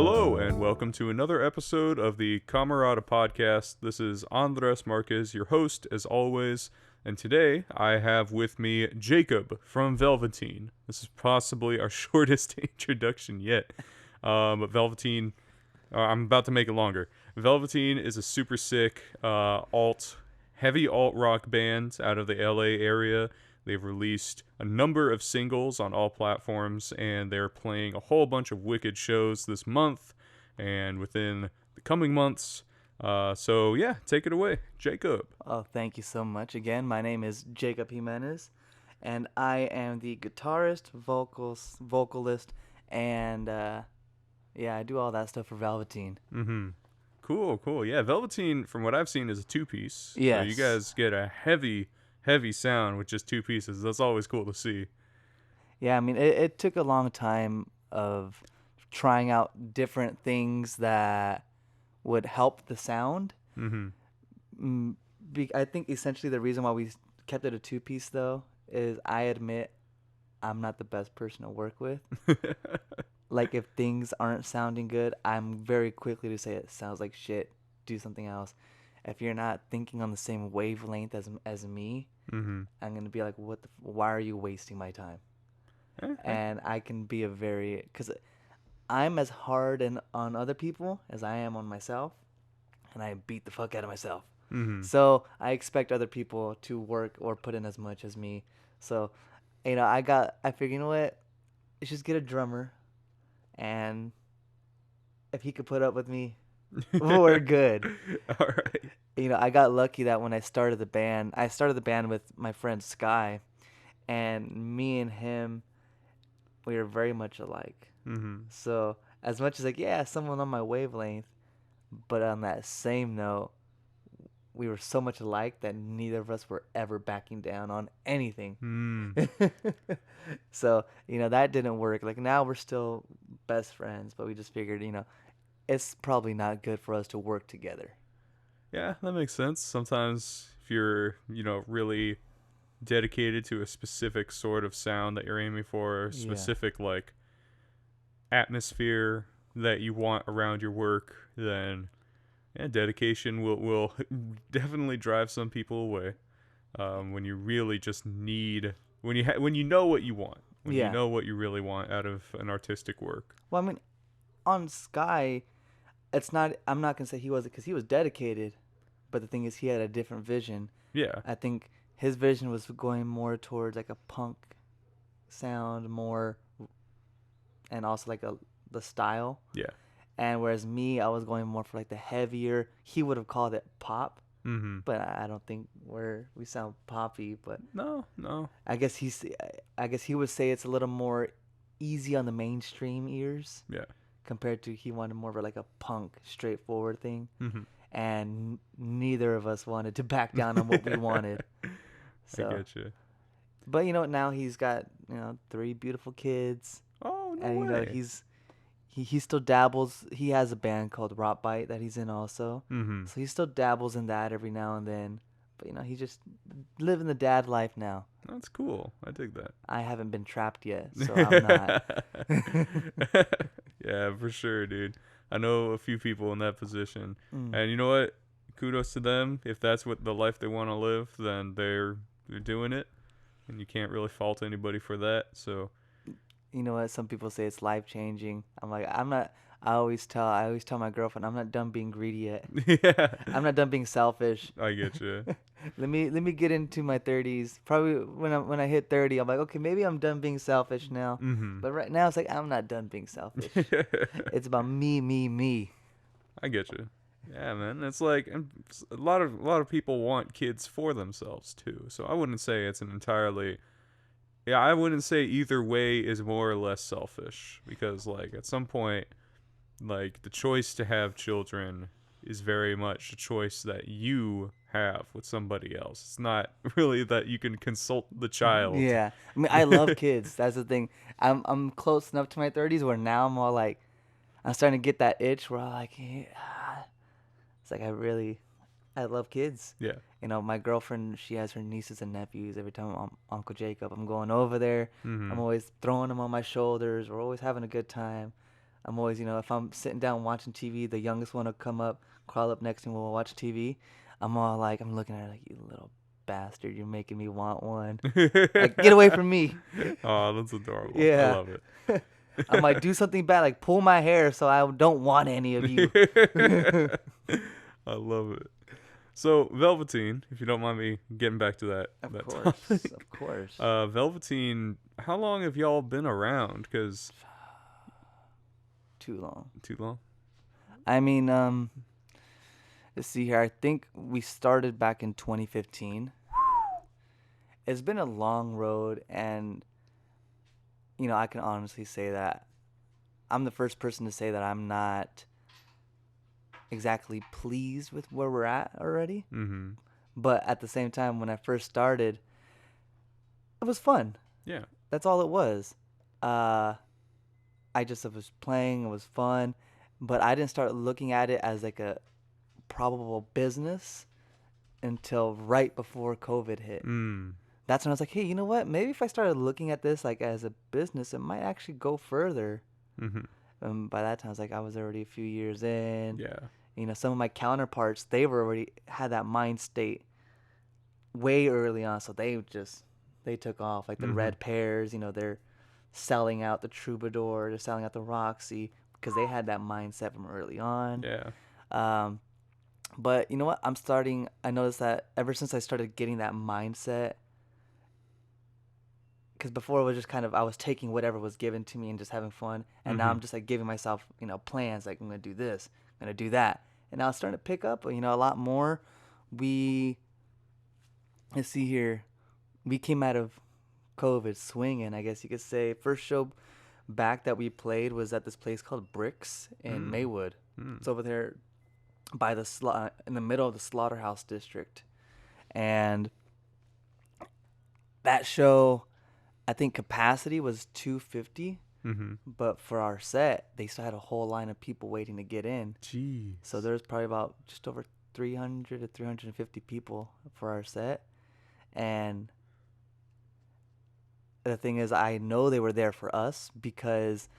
Hello, and welcome to another episode of the CamerataCast. This is Andres Marquez, your host, as always, and today I have with me Jacob from Velvateen. This is possibly our shortest introduction yet, but Velvateen, I'm about to make it longer. Velvateen is a super sick heavy alt-rock band out of the LA area. They've released a number of singles on all platforms, and they're playing a whole bunch of wicked shows this month and within the coming months. So yeah, take it away, Jacob. Oh, thank you so much. Again, my name is Jacob Jimenez, and I am the guitarist, vocalist, and I do all that stuff for Velvateen. Mm-hmm. Cool. Yeah, Velvateen, from what I've seen, is a two-piece. Yes. So you guys get a heavy sound with just two pieces. That's always cool to see. Yeah, I mean, it took a long time of trying out different things that would help the sound. Mm-hmm. I think essentially the reason why we kept it a two-piece, though, is I admit I'm not the best person to work with. Like, if things aren't sounding good, I'm very quickly to say it sounds like shit, do something else. If you're not thinking on the same wavelength as me, mm-hmm. I'm going to be like, why are you wasting my time? And I can be because I'm as hard on other people as I am on myself, and I beat the fuck out of myself. Mm-hmm. So I expect other people to work or put in as much as me. So, I figured, you know what? Let's just get a drummer, and if he could put up with me, we're good. All right. I got lucky that when I started the band with my friend Sky, and me and him, we were very much alike. Mm-hmm. So as much as someone on my wavelength, but on that same note, we were so much alike that neither of us were ever backing down on anything. Mm. So, that didn't work. Like, now we're still best friends, but we just figured, it's probably not good for us to work together. Yeah, that makes sense. Sometimes if you're, really dedicated to a specific sort of sound that you're aiming for, a specific like atmosphere that you want around your work, then dedication will definitely drive some people away. When you really just need when you know what you want, you know what you really want out of an artistic work. Well, I mean, on Sky, I'm not gonna say he wasn't, because he was dedicated, but the thing is, he had a different vision. Yeah. I think his vision was going more towards like a punk sound more, and also like the style. Yeah. And whereas me, I was going more for like the heavier. He would have called it pop. Mm-hmm. But I don't think we sound poppy. But no. I guess he would say it's a little more easy on the mainstream ears. Yeah. Compared to, he wanted more of like a punk, straightforward thing. Mm-hmm. And neither of us wanted to back down on what we wanted. So, I get you. But now he's got 3 beautiful kids. Oh, no and way. he still dabbles. He has a band called Rot Bite that he's in also. Mm-hmm. So he still dabbles in that every now and then. But he's just living the dad life now. That's cool. I dig that. I haven't been trapped yet, so I'm not. Yeah, for sure, dude. I know a few people in that position. Mm. And you know what? Kudos to them. If that's what the life they want to live, then they're doing it. And you can't really fault anybody for that. So, you know what? Some people say it's life changing. I'm like, I'm not. I always tell my girlfriend, I'm not done being greedy yet. Yeah. I'm not done being selfish. I get you. Let me get into my 30s. Probably when I hit 30, I'm like, okay, maybe I'm done being selfish now. Mm-hmm. But right now, it's like, I'm not done being selfish. It's about me. I get you. Yeah, man. It's like a lot of people want kids for themselves too. So I wouldn't say it's an entirely. Yeah, I wouldn't say either way is more or less selfish, because like at some point, like the choice to have children is very much a choice that you have with somebody else. It's not really that you can consult the child. Yeah, I mean, I love kids. That's the thing. I'm close enough to my 30s where now I'm all like, I'm starting to get that itch where I'm like, it's like I love kids. Yeah. My girlfriend, she has her nieces and nephews. Every time I'm Uncle Jacob, I'm going over there. Mm-hmm. I'm always throwing them on my shoulders. We're always having a good time. I'm always, if I'm sitting down watching TV, the youngest one will come up, crawl up next to me while we'll watch TV. I'm all like, I'm looking at her like, you little bastard, you're making me want one. Like, get away from me. Oh, that's adorable. I Yeah. love it. I might do something bad, like pull my hair so I don't want any of you. I love it. So, Velvateen, if you don't mind me getting back to that. Of that course, topic. of course. Velvateen, how long have y'all been around? Because Too long. too long? I mean, let's see here. I think we started back in 2015. It's been a long road, and I can honestly say that I'm the first person to say that I'm not exactly pleased with where we're at already. Mm-hmm. But at the same time, when I first started, it was fun. Yeah. That's all it was. I was playing. It was fun. But I didn't start looking at it as like a probable business until right before COVID hit. That's when I was like, hey, you know what? Maybe if I started looking at this like as a business, it might actually go further. Mm-hmm. By that time, I was already a few years in. Yeah. Some of my counterparts, they were already had that mind state way early on, so they took off. Like the Red Pears, they're selling out the Troubadour, they're selling out the Roxy because they had that mindset from early on. Yeah. But you know what? I noticed that ever since I started getting that mindset, because before it was just kind of I was taking whatever was given to me and just having fun, and now I'm just like giving myself plans, like I'm gonna do this, I'm gonna do that, and now it's starting to pick up a lot more. Let's see here, we came out of COVID swinging, I guess you could say. First show back that we played was at this place called Bricks in Maywood. It's over there by in the middle of the Slaughterhouse District, and that show, I think capacity was 250, but for our set, they still had a whole line of people waiting to get in. Jeez. So there's probably about just over 300 to 350 people for our set. And the thing is, I know they were there for us because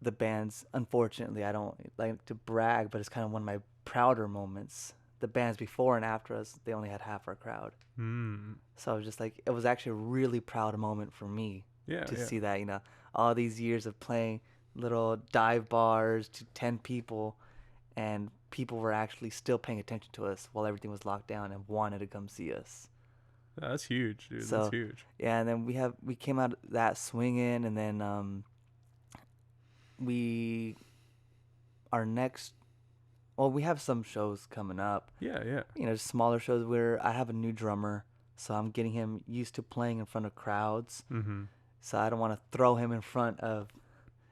the bands, unfortunately, I don't like to brag, but it's kind of one of my prouder moments. The bands before and after us, they only had half our crowd. So I was just like, it was actually a really proud moment for me to see that, all these years of playing little dive bars to 10 people, and people were actually still paying attention to us while everything was locked down and wanted to come see us. That's huge, dude. So, that's huge. Yeah, and then we came out that swinging, and then we have some shows coming up. Yeah. Smaller shows where I have a new drummer, so I'm getting him used to playing in front of crowds. So I don't want to throw him in front of,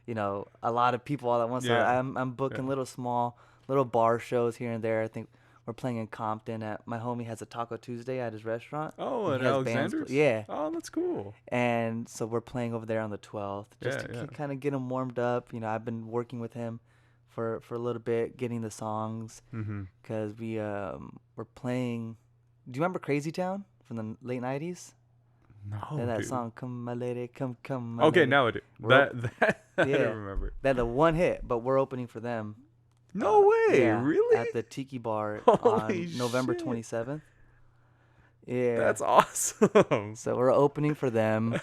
a lot of people all at once. Yeah. So I'm booking little bar shows here and there. I think we're playing in Compton my homie has a Taco Tuesday at his restaurant. Oh, at Alexander's? Yeah. Oh, that's cool. And so we're playing over there on the 12th just to kind of get him warmed up. I've been working with him for a little bit, getting the songs, because we're playing. Do you remember Crazy Town from the late 90s? No, that dude. song, Come My Lady, Come My Okay, Lady. now I do. That I don't remember. They're the one hit, but we're opening for them. No way, really? At the Tiki Bar Holy on November shit. 27th. Yeah. That's awesome. So we're opening for them,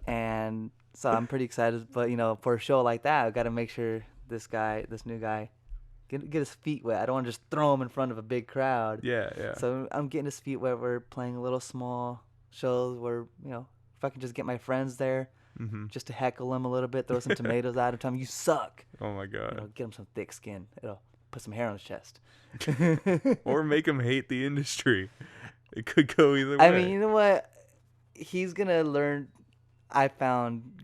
and so I'm pretty excited. But for a show like that, I've got to make sure this new guy, get his feet wet. I don't want to just throw him in front of a big crowd. Yeah. So I'm getting his feet wet. We're playing a little small shows where if I can just get my friends there, just to heckle them a little bit, throw some tomatoes at him, tell them you suck. Oh my god. Get him some thick skin. It'll put some hair on his chest. Or make him hate the industry. It could go either way. I mean, you know what? He's gonna learn. I found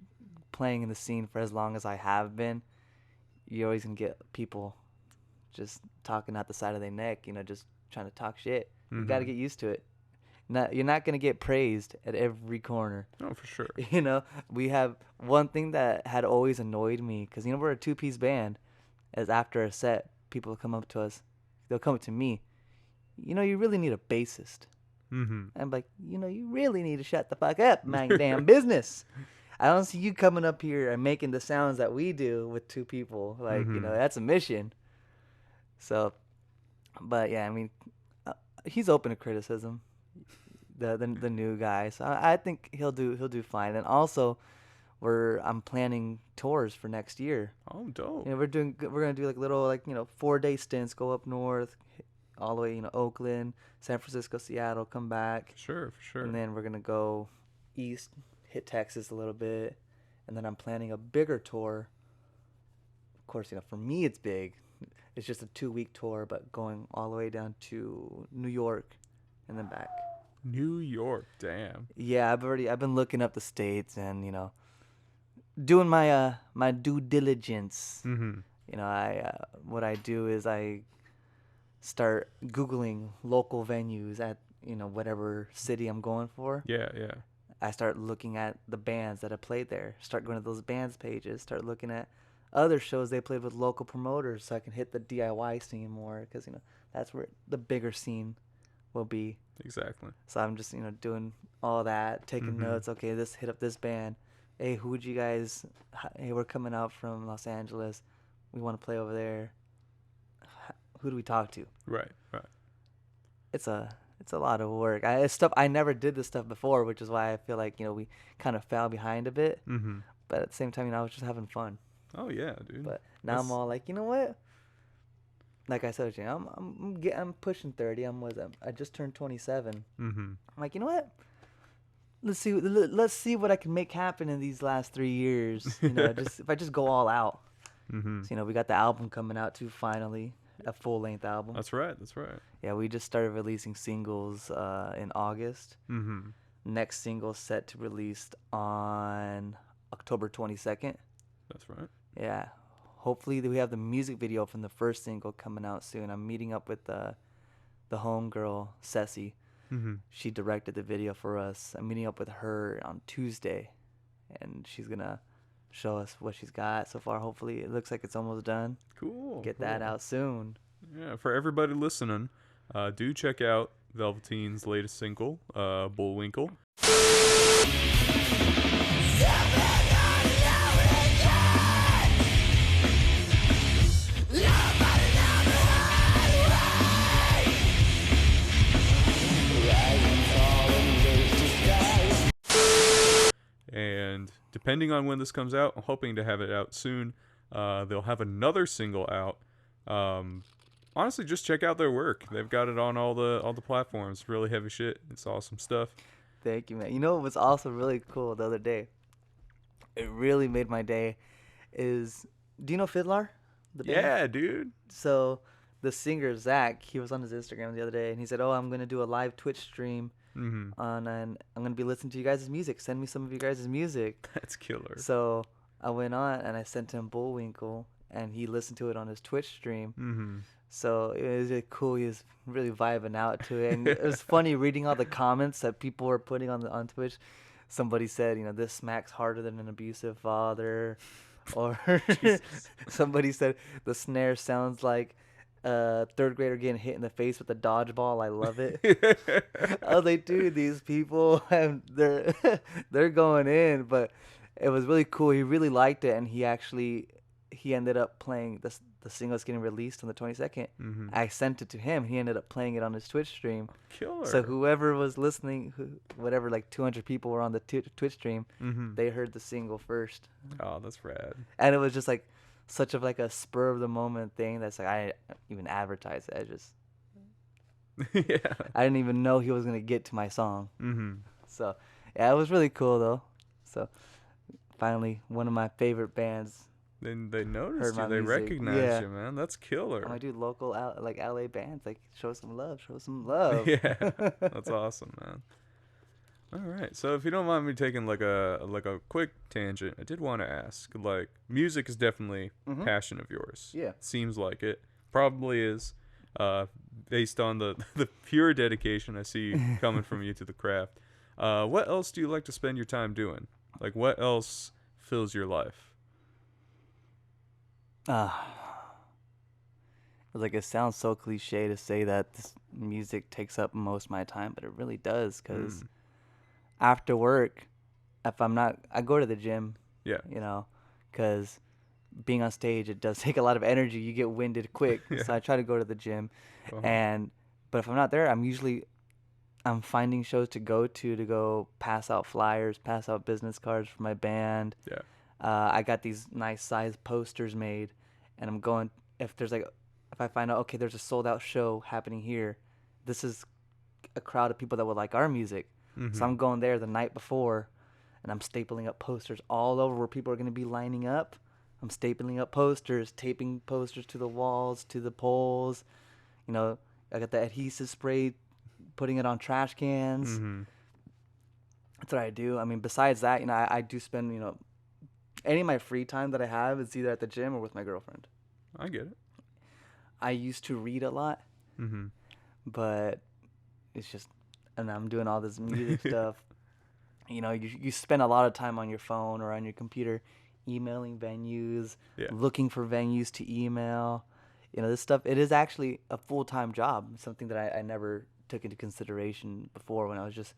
playing in the scene for as long as I have been, you're always gonna get people just talking out the side of their neck, just trying to talk shit. You got to get used to it. You're not gonna get praised at every corner. Oh, for sure. We have one thing that had always annoyed me, because we're a 2-piece band. As after a set, people will come up to us. They'll come up to me. You really need a bassist. I'm like, you really need to shut the fuck up, mind your damn business. I don't see you coming up here and making the sounds that we do with two people. Like, you know, that's a mission. So, but yeah, I mean, he's open to criticism. The new guy, so I think he'll do fine. And also, I'm planning tours for next year. Oh, dope. You know, we're gonna do like little, like, you know, 4-day stints, go up north, all the way, you know, Oakland, San Francisco, Seattle, come back. For sure. And then we're gonna go east, hit Texas a little bit, and then I'm planning a bigger tour. Of course, you know, for me it's big. It's just a 2-week tour, but going all the way down to New York, and then back. New York, damn. Yeah, I've been looking up the states and, you know, doing my my due diligence. You know, what I do is I start Googling local venues at, you know, whatever city I'm going for. Yeah. I start looking at the bands that have played there. Start going to those bands pages. Start looking at other shows they played with local promoters, so I can hit the DIY scene more, because, you know, that's where the bigger scene will be. Exactly. So I'm just, you know, doing all that, taking notes. Okay, hit up this band. Hey, who would you guys? Hey, we're coming out from Los Angeles. We want to play over there. Who do we talk to? Right. It's a lot of work. It's stuff I never did this stuff before, which is why I feel like, you know, we kind of fell behind a bit. But at the same time, you know, I was just having fun. Oh yeah, dude. But now I'm all like, you know what? Like I said, you know, I'm pushing 30. I just turned 27. I'm like, you know what? Let's see what I can make happen in these last 3 years. You know, if I just go all out. So, you know, we got the album coming out too, finally, a full length album. That's right. Yeah, we just started releasing singles in August. Next single set to release on October 22nd. That's right. Yeah. Hopefully we have the music video from the first single coming out soon. I'm meeting up with the homegirl, Ceci. She directed the video for us. I'm meeting up with her on Tuesday, and she's going to show us what she's got so far. Hopefully it looks like it's almost done. Cool. Get that out soon. Yeah, for everybody listening, do check out Velvateen's latest single, Bullwinkle. And depending on when this comes out, I'm hoping to have it out soon. They'll have another single out. Honestly, just check out their work. They've got it on all the platforms. Really heavy shit. It's awesome stuff. Thank you, man. You know what was also really cool the other day? It really made my day. Do you know Fiddler? Yeah, dude. So the singer Zach, he was on his Instagram the other day, and he said, "Oh, I'm gonna do a live Twitch stream and I'm gonna be listening to you guys' music. Send me some of you guys' music." That's killer. So I went on and I sent him Bullwinkle, and he listened to it on his Twitch stream. So it was really cool. He was really vibing out to it, and it was funny reading all the comments that people were putting on Twitch. Somebody said, you know, this smacks harder than an abusive father, or somebody said the snare sounds like a third grader getting hit in the face with a dodgeball. I love it. I was like, dude, these people, they're going in. But it was really cool. He really liked it, and he ended up playing the single that's getting released on the 22nd. I sent it to him. He ended up playing it on his Twitch stream. Killer. So whoever was listening, whatever, like 200 people were on the Twitch stream, they heard the single first. Oh, that's rad. And it was just like such of like a spur of the moment thing that's like, I didn't even advertise it. I didn't even know he was gonna get to my song. So yeah, it was really cool though. So finally, one of my favorite bands. Then they noticed you. They music. recognized you, man. That's killer. I do local like LA bands, like show some love. Yeah, that's awesome, man. All right, so if you don't mind me taking like a quick tangent, I did want to ask, like, music is definitely a passion of yours. Yeah, seems like it. Probably is, based on the pure dedication I see coming from you to the craft. What else do you like to spend your time doing? Like, what else fills your life? Like, it sounds so cliche to say that this music takes up most of my time, but it really does, because after work, if I'm not, I go to the gym. Yeah. You know, because being on stage, it does take a lot of energy. You get winded quick, Yeah. so I try to go to the gym. Uh-huh. But if I'm not there, I'm finding shows to go pass out flyers, pass out business cards for my band. Yeah. I got these nice size posters made, and I'm going. If I find out, okay, there's a sold out show happening here, this is a crowd of people that would like our music. So Mm-hmm. I'm going there the night before, and I'm stapling up posters all over where people are going to be lining up. I'm stapling up posters, taping posters to the walls, to the poles. You know, I got the adhesive spray, putting it on trash cans. Mm-hmm. That's what I do. I mean, besides that, you know, I do spend, you know, any of my free time that I have is either at the gym or with my girlfriend. I get it. I used to read a lot, Mm-hmm. but it's just, and I'm doing all this music stuff. You know, you spend a lot of time on your phone or on your computer emailing venues, Yeah. looking for venues to email. You know, this stuff, it is actually a full-time job, something that I never took into consideration before when I was just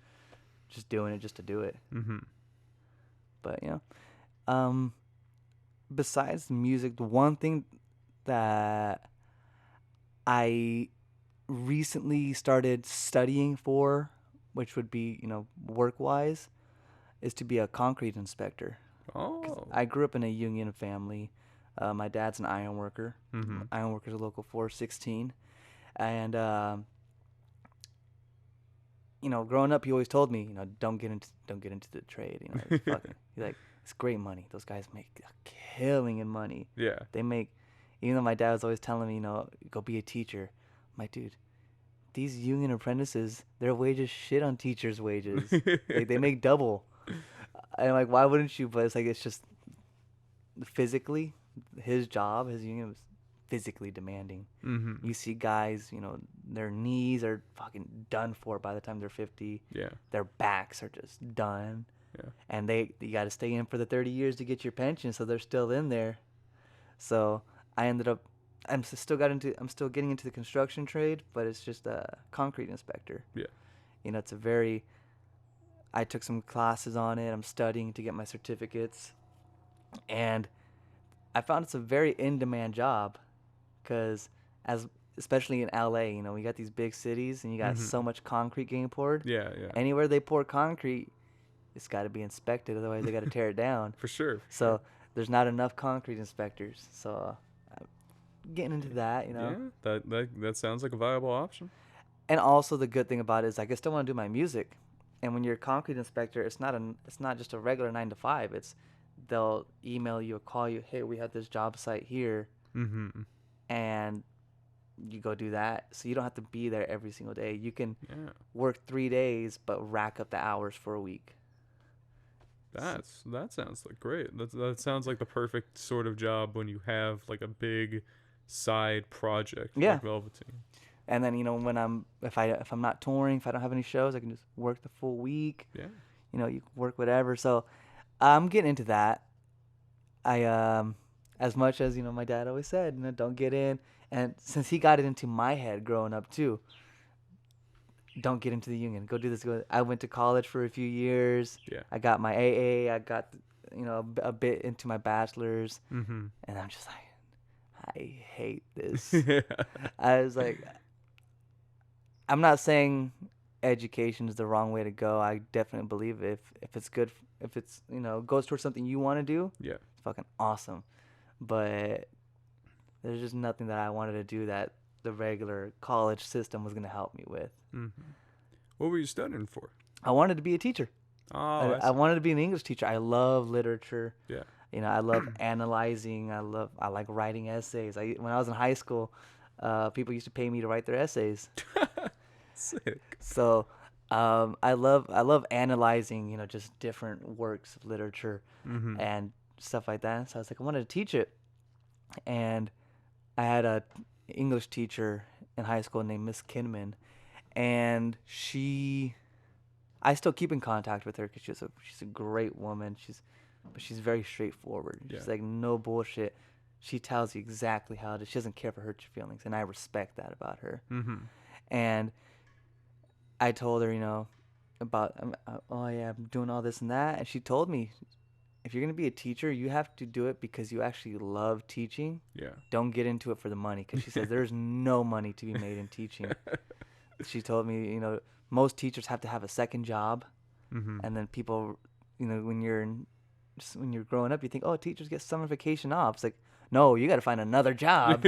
doing it just to do it. Mm-hmm. But, you know, besides music, the one thing that I recently started studying for, which would be, you know, work-wise, is to be a concrete inspector. Oh. I grew up in a union family. My dad's an iron worker. Mm-hmm. Iron worker's a local 416. And, you know, growing up, he always told me, you know, don't get into the trade. You know, it's fucking, he's like, it's great money. Those guys make a killing in money. Yeah. They make, even though my dad was always telling me, you know, go be a teacher. I'm like, dude, these union apprentices, their wages shit on teachers' wages. They make double. And I'm like, why wouldn't you? But it's like, it's just physically, his job, his union was physically demanding. Mm-hmm. You see guys, you know, their knees are fucking done for by the time they're 50. Yeah. Their backs are just done. Yeah. And you got to stay in for the 30 years to get your pension, so they're still in there. So I ended up, I'm still getting into the construction trade, but it's just a concrete inspector. Yeah. You know, I took some classes on it. I'm studying to get my certificates. And I found it's a very in-demand job because especially in LA, you know, we got these big cities and you got Mm-hmm. so much concrete getting poured. Yeah. Yeah. Anywhere they pour concrete, it's got to be inspected. Otherwise, they got to tear it down. For sure. So there's not enough concrete inspectors. So I'm getting into that, you know. Yeah. That sounds like a viable option. And also the good thing about it is like, I still want to do my music. And when you're a concrete inspector, it's not just a regular 9 to 5. They'll email you or call you, hey, we have this job site here, Mm-hmm. and you go do that. So you don't have to be there every single day. You can Yeah. work 3 days, but rack up the hours for a week. That sounds like great. That sounds like the perfect sort of job when you have like a big side project Yeah. like Velvateen. And then, you know, if I'm not touring, if I don't have any shows, I can just work the full week. Yeah. You know, you can work whatever. So I'm getting into that. As much as, you know, my dad always said, you know, don't get in. And since he got it into my head growing up too, don't get into the union. Go do this. I went to college for a few years. Yeah. I got my AA. I got, you know, a bit into my bachelor's. Mm-hmm. And I'm just like, I hate this. Yeah. I was like, I'm not saying education is the wrong way to go. I definitely believe if it's good, if it's, you know, goes towards something you want to do, Yeah. it's fucking awesome. But there's just nothing that I wanted to do that the regular college system was going to help me with. Mm-hmm. What were you studying for? I wanted to be a teacher. Oh, I wanted to be an English teacher. I love literature. Yeah. You know, I love analyzing. I like writing essays. When I was in high school, people used to pay me to write their essays. Sick. So I love analyzing, you know, just different works of literature Mm-hmm. and stuff like that. So I was like, I wanted to teach it. And I had a English teacher in high school named Miss Kinman, and I still keep in contact with her because she's a great woman. But she's very straightforward. She's Yeah. like, no bullshit. She tells you exactly how she doesn't care if it hurts your feelings, and I respect that about her. Mm-hmm. And I told her, you know, about oh yeah, I'm doing all this and that, and she told me, if you're gonna be a teacher, you have to do it because you actually love teaching. Yeah. Don't get into it for the money, because she says there's no money to be made in teaching. She told me, most teachers have to have a second job, Mm-hmm. and then people, when you're growing up, you think, oh, teachers get summer vacation off. It's like, no, you got to find another job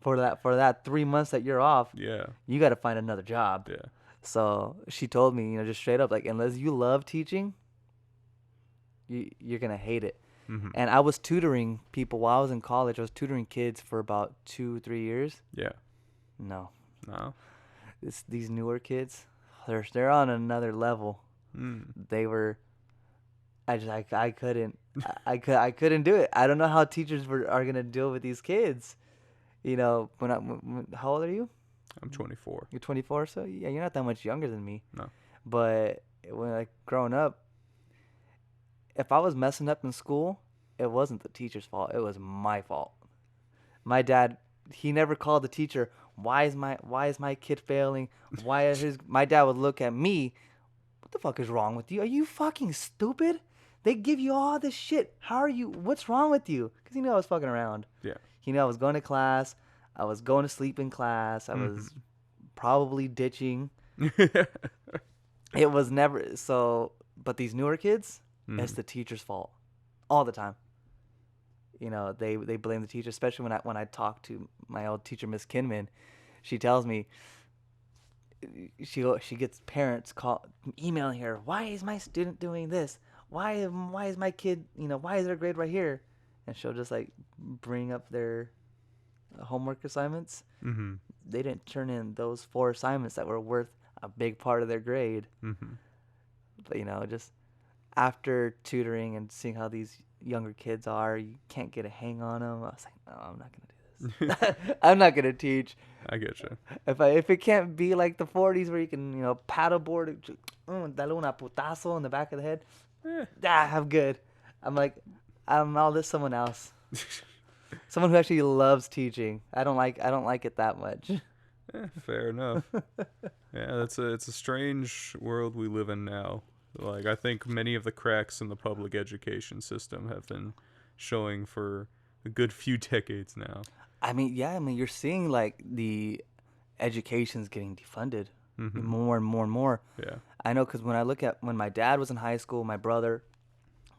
for that 3 months that you're off. Yeah. You got to find another job. Yeah. So she told me, just straight up, like, unless you love teaching, you're gonna hate it. Mm-hmm. And I was tutoring people while I was in college. I was tutoring kids for about 2-3 years. Yeah. No, these newer kids, they're on another level. They were. I couldn't I couldn't do it. I don't know how teachers are gonna deal with these kids. How old are you? I'm 24. You're 24, so yeah, you're not that much younger than me. No. But when growing up, if I was messing up in school, it wasn't the teacher's fault. It was my fault. My dad, he never called the teacher. Why is my kid failing? My dad would look at me. What the fuck is wrong with you? Are you fucking stupid? They give you all this shit. What's wrong with you? Because he knew I was fucking around. Yeah. He knew I was going to class. I was going to sleep in class. I was probably ditching. It was never so. But these newer kids, it's the teacher's fault all the time. They blame the teacher, especially when I talk to my old teacher, Miss Kinman. She tells me she gets parents emailing her, why is my student doing this? Why is my kid, why is their grade right here? And she'll just like bring up their homework assignments. Mm-hmm. They didn't turn in those 4 assignments that were worth a big part of their grade. Mm-hmm. But just after tutoring and seeing how these younger kids are, you can't get a hang on them. I was like, no, I'm not gonna do this. I'm not gonna teach. I get you. If it can't be like the 40s where you can paddleboard, dale una putazo in the back of the head. I'm good. I'll let someone else. Someone who actually loves teaching. I don't like it that much. Fair enough. Yeah, it's a strange world we live in now. Like, I think many of the cracks in the public education system have been showing for a good few decades now. You're seeing like the education's getting defunded more and more and more. Yeah. I know, because when my dad was in high school, my brother,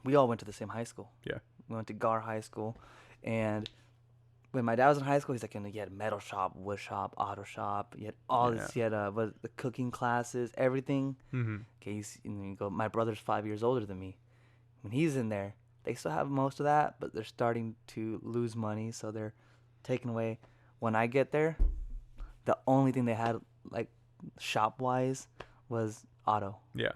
we all went to the same high school. Yeah. We went to Gar High School, and when my dad was in high school, he's like, you had metal shop, wood shop, auto shop. You had all this. You had the cooking classes, everything. Mm-hmm. Okay, you go. My brother's 5 years older than me. When he's in there, they still have most of that, but they're starting to lose money, so they're taking away. When I get there, the only thing they had like shop wise was auto. Yeah.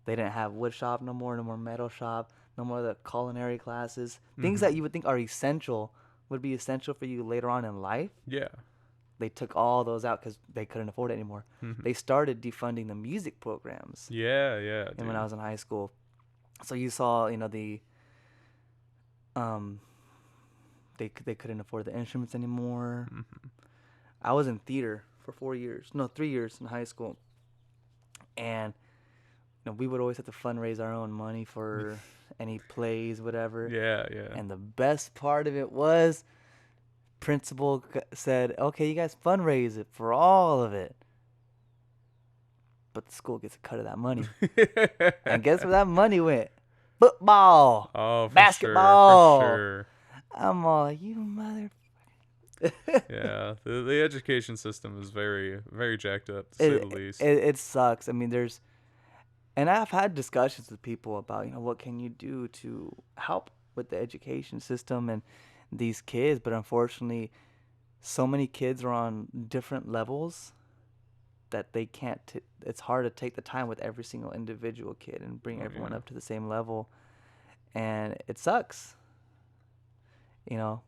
They didn't have wood shop no more metal shop, no more of the culinary classes. Things that you would think are essential would be essential for you later on in life. Yeah. They took all those out because they couldn't afford it anymore. They started defunding the music programs. Yeah. And when I was in high school, so you saw, they couldn't afford the instruments anymore. I was in theater for 3 years in high school, and we would always have to fundraise our own money for any plays, whatever. Yeah. And the best part of it was, principal said, okay, you guys fundraise it for all of it, but the school gets a cut of that money. And guess where that money went? Football. Oh, for basketball. Sure, for sure. I'm all like, you mother. Yeah, the education system is very, very jacked up, to say the least. It sucks. And I've had discussions with people about, what can you do to help with the education system and these kids, but unfortunately, so many kids are on different levels that they can't. It's hard to take the time with every single individual kid and bring everyone up to the same level, and it sucks. And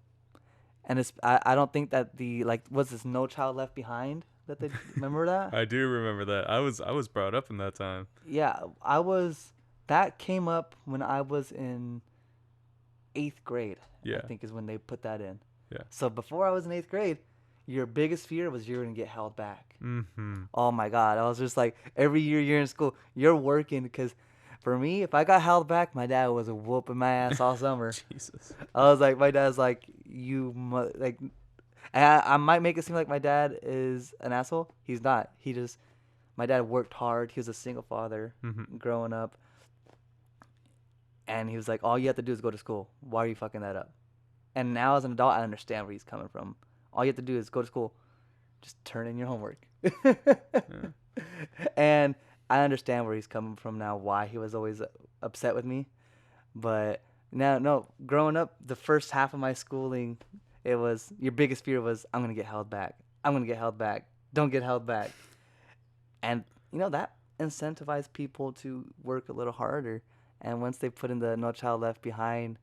I don't think that was this No Child Left Behind that they remember that? I do remember that. I was brought up in that time. Yeah, that came up when I was in 8th grade. Yeah. I think is when they put that in. Yeah. So before I was in 8th grade, your biggest fear was you're gonna get held back. Mm-hmm. Oh my God, I was just like, every year you're in school, you're working because. For me, if I got held back, my dad was whooping my ass all summer. Jesus. I was like, my dad's like, like, I might make it seem like my dad is an asshole. He's not. My dad worked hard. He was a single father Mm-hmm. growing up. And he was like, all you have to do is go to school. Why are you fucking that up? And now as an adult, I understand where he's coming from. All you have to do is go to school. Just turn in your homework. Yeah. And I understand where he's coming from now, why he was always upset with me. But now, no, growing up, the first half of my schooling, it was your biggest fear was, I'm going to get held back. I'm going to get held back. Don't get held back. And, that incentivized people to work a little harder. And once they put in the No Child Left Behind,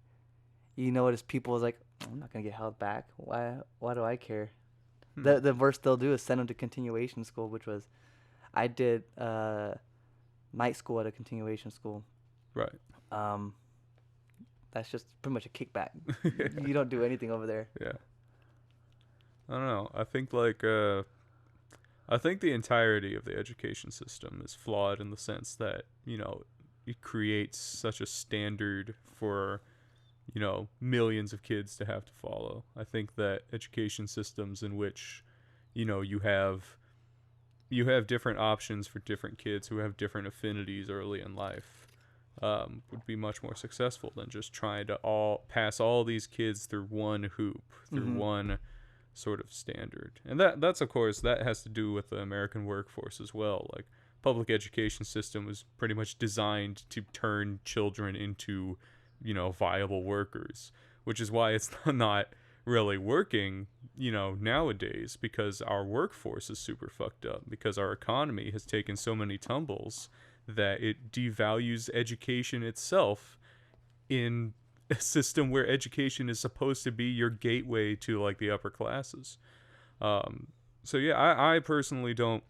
you notice people was like, I'm not going to get held back. Why do I care? The worst they'll do is send them to continuation school, which was, I did night school at a continuation school. Right. That's just pretty much a kickback. You don't do anything over there. Yeah. I don't know. I think I think the entirety of the education system is flawed in the sense that, it creates such a standard for, millions of kids to have to follow. I think that education systems in which, you have different options for different kids who have different affinities early in life would be much more successful than just trying to pass all these kids through one hoop, through one sort of standard. And that's of course, that has to do with the American workforce as well. Like, public education system was pretty much designed to turn children into, viable workers, which is why it's not really working, nowadays, because our workforce is super fucked up, because our economy has taken so many tumbles that it devalues education itself in a system where education is supposed to be your gateway to, like, the upper classes. So yeah, I personally don't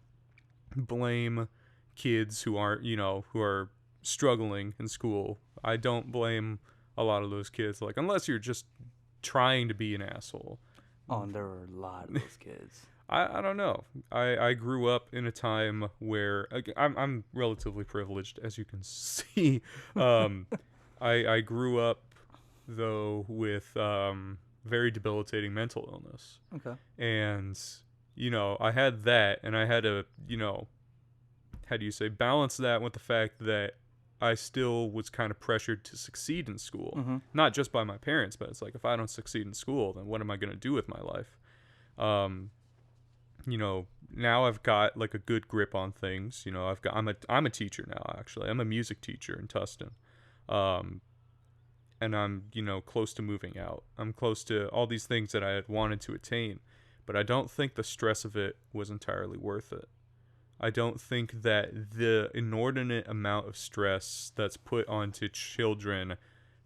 blame kids who aren't, who are struggling in school. I don't blame a lot of those kids, like, unless you're just trying to be an asshole. Oh, and there were a lot of those kids. I don't know. I grew up in a time where I'm relatively privileged, as you can see. I grew up though with very debilitating mental illness. Okay. And I had that, and I had to how do you say, balance that with the fact that I still was kind of pressured to succeed in school. Not just by my parents, but it's like, if I don't succeed in school, then what am I going to do with my life? Now I've got, like, a good grip on things. I'm a teacher now, actually. I'm a music teacher in Tustin. And I'm, close to moving out. I'm close to all these things that I had wanted to attain, but I don't think the stress of it was entirely worth it. I don't think that the inordinate amount of stress that's put onto children,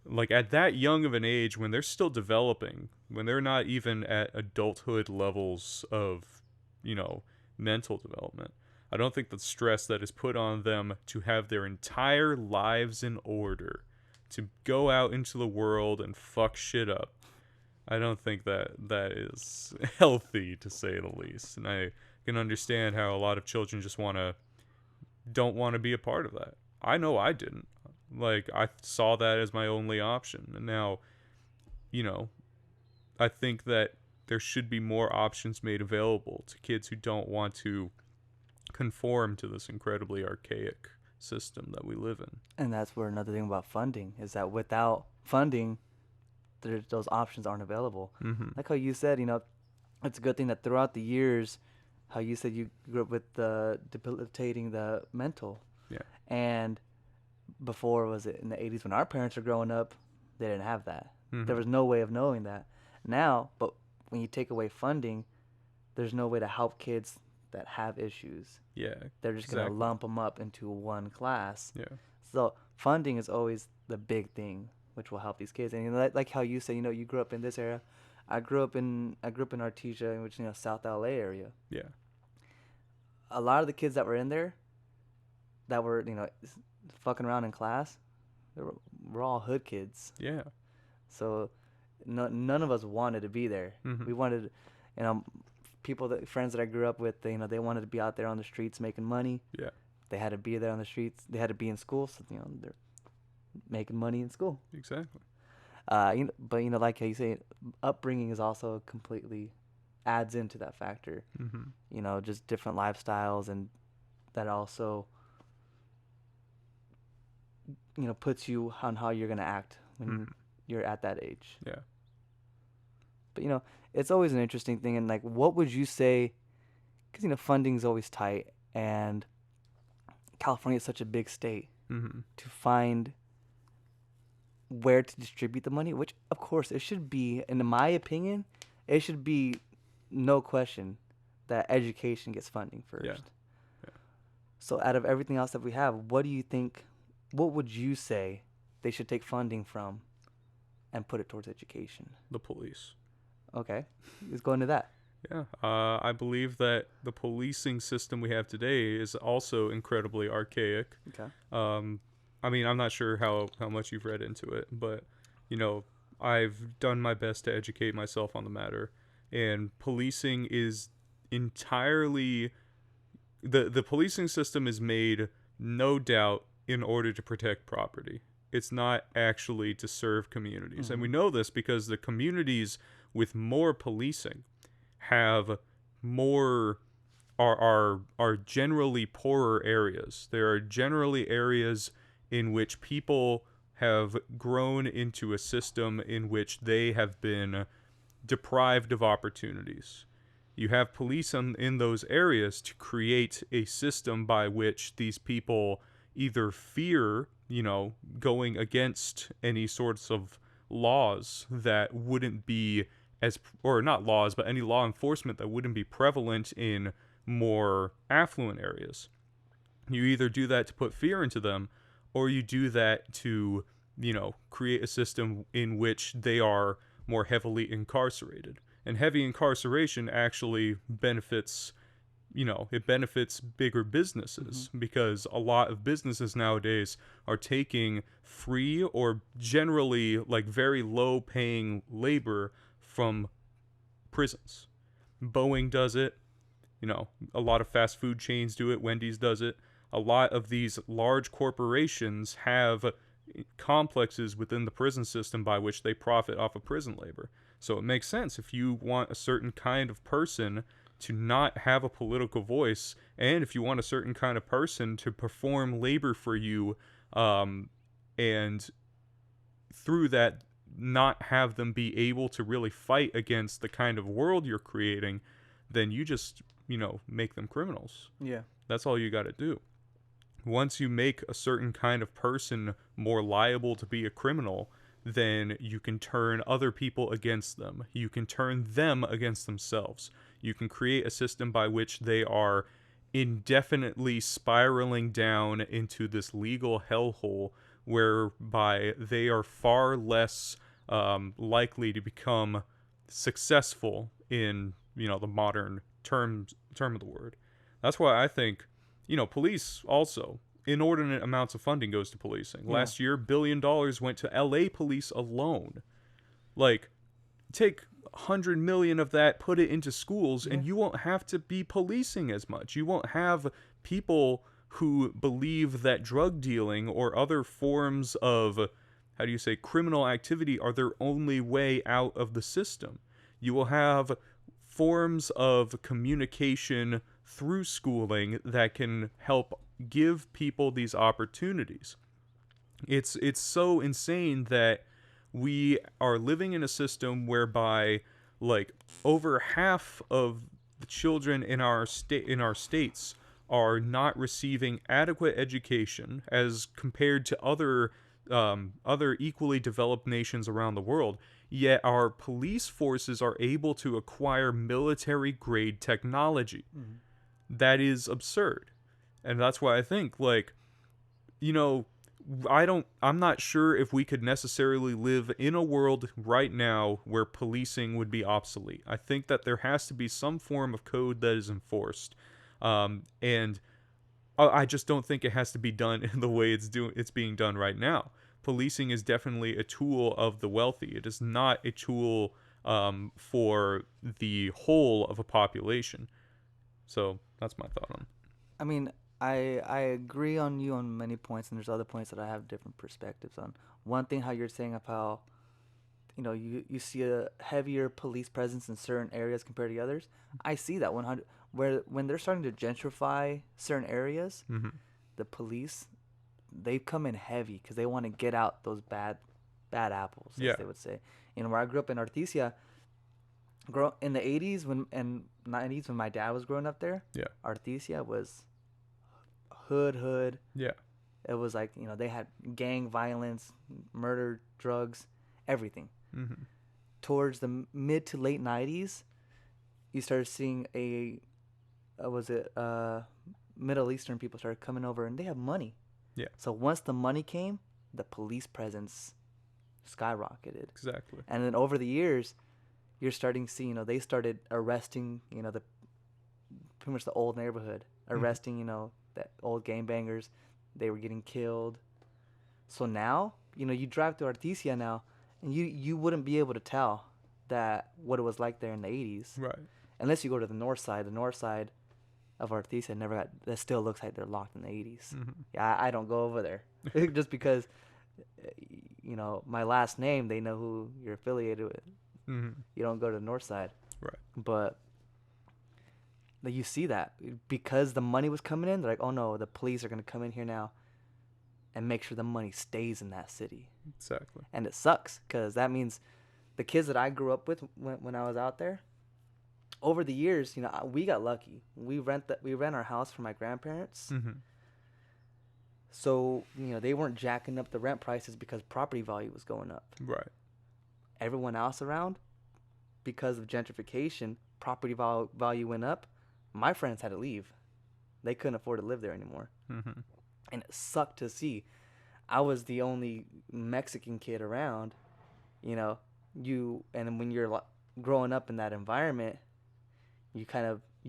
like, at that young of an age, when they're still developing, when they're not even at adulthood levels of, mental development. I don't think the stress that is put on them to have their entire lives in order, to go out into the world and fuck shit up, I don't think that is healthy, to say the least. And I can understand how a lot of children just don't want to be a part of that. I know I didn't. Like, I saw that as my only option. And now, I think that there should be more options made available to kids who don't want to conform to this incredibly archaic system that we live in. And that's where another thing about funding is that without funding, those options aren't available. Like how you said, it's a good thing that throughout the years, how you said you grew up with the debilitating the mental. Yeah. And before, was it in the 80s when our parents were growing up, they didn't have that. There was no way of knowing that. Now, but when you take away funding, there's no way to help kids that have issues. Yeah. They're just going to lump them up into one class. Yeah. So funding is always the big thing, which will help these kids. And like how you say, you grew up in this area. I grew up in Artesia, which South LA area. Yeah. A lot of the kids that were in there, that were fucking around in class, we're all hood kids. Yeah. So none of us wanted to be there. We wanted, friends that I grew up with, they wanted to be out there on the streets making money. Yeah. They had to be there on the streets. They had to be in school, so they're making money in school. Exactly. But like how you say, upbringing is also completely adds into that factor. Mm-hmm. Just different lifestyles, and that also puts you on how you're gonna act when you're at that age. Yeah. But it's always an interesting thing, and like, what would you say? Because funding's always tight, and California is such a big state to find where to distribute the money, which of course it should be, in my opinion, it should be no question that education gets funding first. Yeah. So out of everything else that we have, what would you say they should take funding from and put it towards education? The police. Okay, let's go into that. Yeah, I believe that the policing system we have today is also incredibly archaic. Okay. I mean, I'm not sure how much you've read into it, but, I've done my best to educate myself on the matter. And policing is entirely... The policing system is made, no doubt, in order to protect property. It's not actually to serve communities. And we know this because the communities with more policing have more... are generally poorer areas. There are generally areas in which people have grown into a system in which they have been deprived of opportunities. You have police in those areas to create a system by which these people either fear, going against any sorts of laws that wouldn't be or not laws, but any law enforcement that wouldn't be prevalent in more affluent areas. You either do that to put fear into them, or you do that to, create a system in which they are more heavily incarcerated. And heavy incarceration actually benefits, it benefits bigger businesses, because a lot of businesses nowadays are taking free or generally very low paying labor from prisons. Boeing does it. A lot of fast food chains do it. Wendy's does it. A lot of these large corporations have complexes within the prison system by which they profit off of prison labor. So it makes sense if you want a certain kind of person to not have a political voice, and if you want a certain kind of person to perform labor for you, and through that not have them be able to really fight against the kind of world you're creating, then you just, make them criminals. Yeah. That's all you got to do. Once you make a certain kind of person more liable to be a criminal, then you can turn other people against them. You can turn them against themselves. You can create a system by which they are indefinitely spiraling down into this legal hellhole, whereby they are far less likely to become successful in, the modern term of the word. That's why I think, police also, inordinate amounts of funding goes to policing. Yeah. Last year, $1 billion went to LA police alone. Take 100 million of that, put it into schools, and you won't have to be policing as much. You won't have people who believe that drug dealing or other forms of, criminal activity are their only way out of the system. You will have forms of communication through schooling that can help give people these opportunities. It's so insane that we are living in a system whereby over half of the children in our states are not receiving adequate education as compared to other equally developed nations around the world. Yet our police forces are able to acquire military-grade technology. That is absurd. And that's why I think, I'm not sure if we could necessarily live in a world right now where policing would be obsolete. I think that there has to be some form of code that is enforced. And I just don't think it has to be done in the way it's being done right now. Policing is definitely a tool of the wealthy. It is not a tool for the whole of a population. So that's my thought on. I mean, I agree on you on many points, and there's other points that I have different perspectives on. One thing, how you're saying of how, you see a heavier police presence in certain areas compared to others. I see that 100. When they're starting to gentrify certain areas, Mm-hmm. the police, they come in heavy because they want to get out those bad apples, as they would say. Where I grew up in Artesia, in the 80s and 90s when my dad was growing up there, Yeah. Artesia was hood. Yeah. It was like, they had gang violence, murder, drugs, everything. Mm-hmm. Towards the mid to late 90s, you started seeing Middle Eastern people started coming over, and they have money. Yeah. So once the money came, the police presence skyrocketed. Exactly. And then over the years, you're starting to see, they started arresting, pretty much the old neighborhood, arresting, the old gangbangers. They were getting killed. So now, you drive to Artesia now, and you wouldn't be able to tell that what it was like there in the 80s. Right. Unless you go to the north side. The north side of Artesia that still looks like they're locked in the 80s. Mm-hmm. Yeah, I don't go over there. Just because, my last name, they know who you're affiliated with. Mm-hmm. You don't go to the north side. Right. But you see that because the money was coming in, they're like, oh no, the police are going to come in here now and make sure the money stays in that city. Exactly. And it sucks because that means the kids that I grew up with when I was out there, over the years, we got lucky. We rent our house from my grandparents. Mm-hmm. So, they weren't jacking up the rent prices because property value was going up. Right. Everyone else around, because of gentrification, property value went up. My friends had to leave. They couldn't afford to live there anymore. Mm-hmm. And it sucked to see. I was the only Mexican kid around, and when you're growing up in that environment, you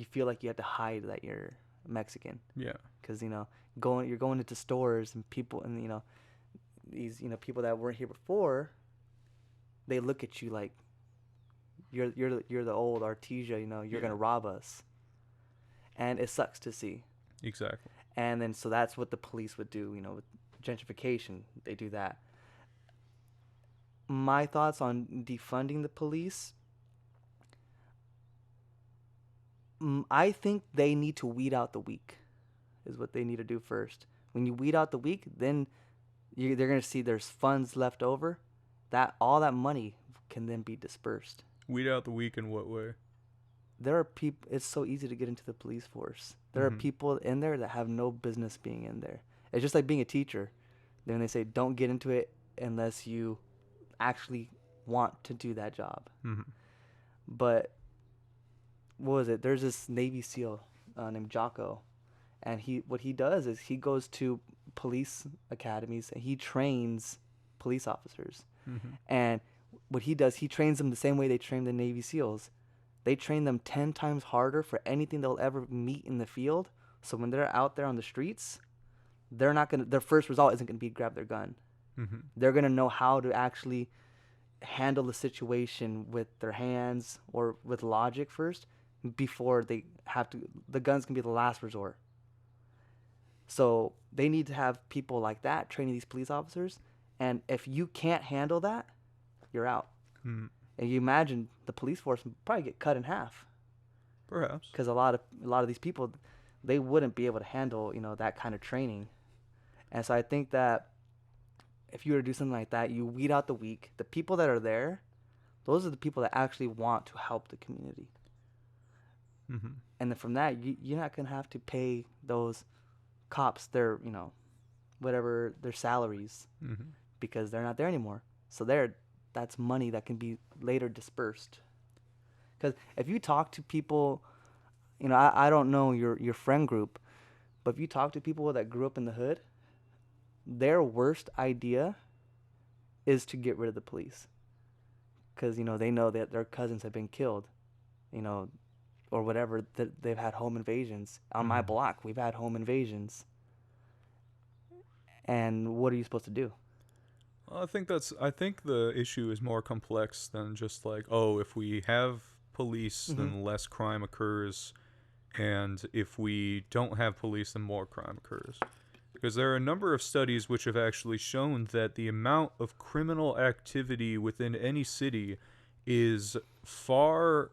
feel like you have to hide that you're Mexican. Yeah. Because, you're going into stores and people, and, these, people that weren't here before, they look at you like you're the old Artesia, you're going to rob us. And it sucks to see. Exactly. And then so that's what the police would do, with gentrification. They do that. My thoughts on defunding the police, I think they need to weed out the weak, is what they need to do first. When you weed out the weak, then they're going to see there's funds left over. That all that money can then be dispersed. Weed out the weak in what way? There are people. It's so easy to get into the police force. There are people in there that have no business being in there. It's just like being a teacher. Then they say don't get into it unless you actually want to do that job. Mm-hmm. But what was it? There's this Navy SEAL named Jocko, and what he does is he goes to police academies and he trains police officers. Mm-hmm. And what he does, he trains them the same way they train the Navy SEALs. They train them 10 times harder for anything they'll ever meet in the field. So when they're out there on the streets, their first result isn't going to be grab their gun. Mm-hmm. They're going to know how to actually handle the situation with their hands or with logic first before they have to. The gun's going to be the last resort. So they need to have people like that training these police officers. And if you can't handle that, you're out. Mm-hmm. And you imagine the police force would probably get cut in half. Perhaps. Because a lot of these people, they wouldn't be able to handle, that kind of training. And so I think that if you were to do something like that, you weed out the weak. The people that are there, those are the people that actually want to help the community. Mm-hmm. And then from that, you're not going to have to pay those cops their, whatever their salaries, because they're not there anymore. So that's money that can be later dispersed. Because if you talk to people, I don't know your friend group, but if you talk to people that grew up in the hood, their worst idea is to get rid of the police. Because, they know that their cousins have been killed, or whatever, that they've had home invasions. On my block, we've had home invasions. And what are you supposed to do? I think the issue is more complex than just like, oh, if we have police, Mm-hmm. then less crime occurs, and if we don't have police, then more crime occurs. Because there are a number of studies which have actually shown that the amount of criminal activity within any city is far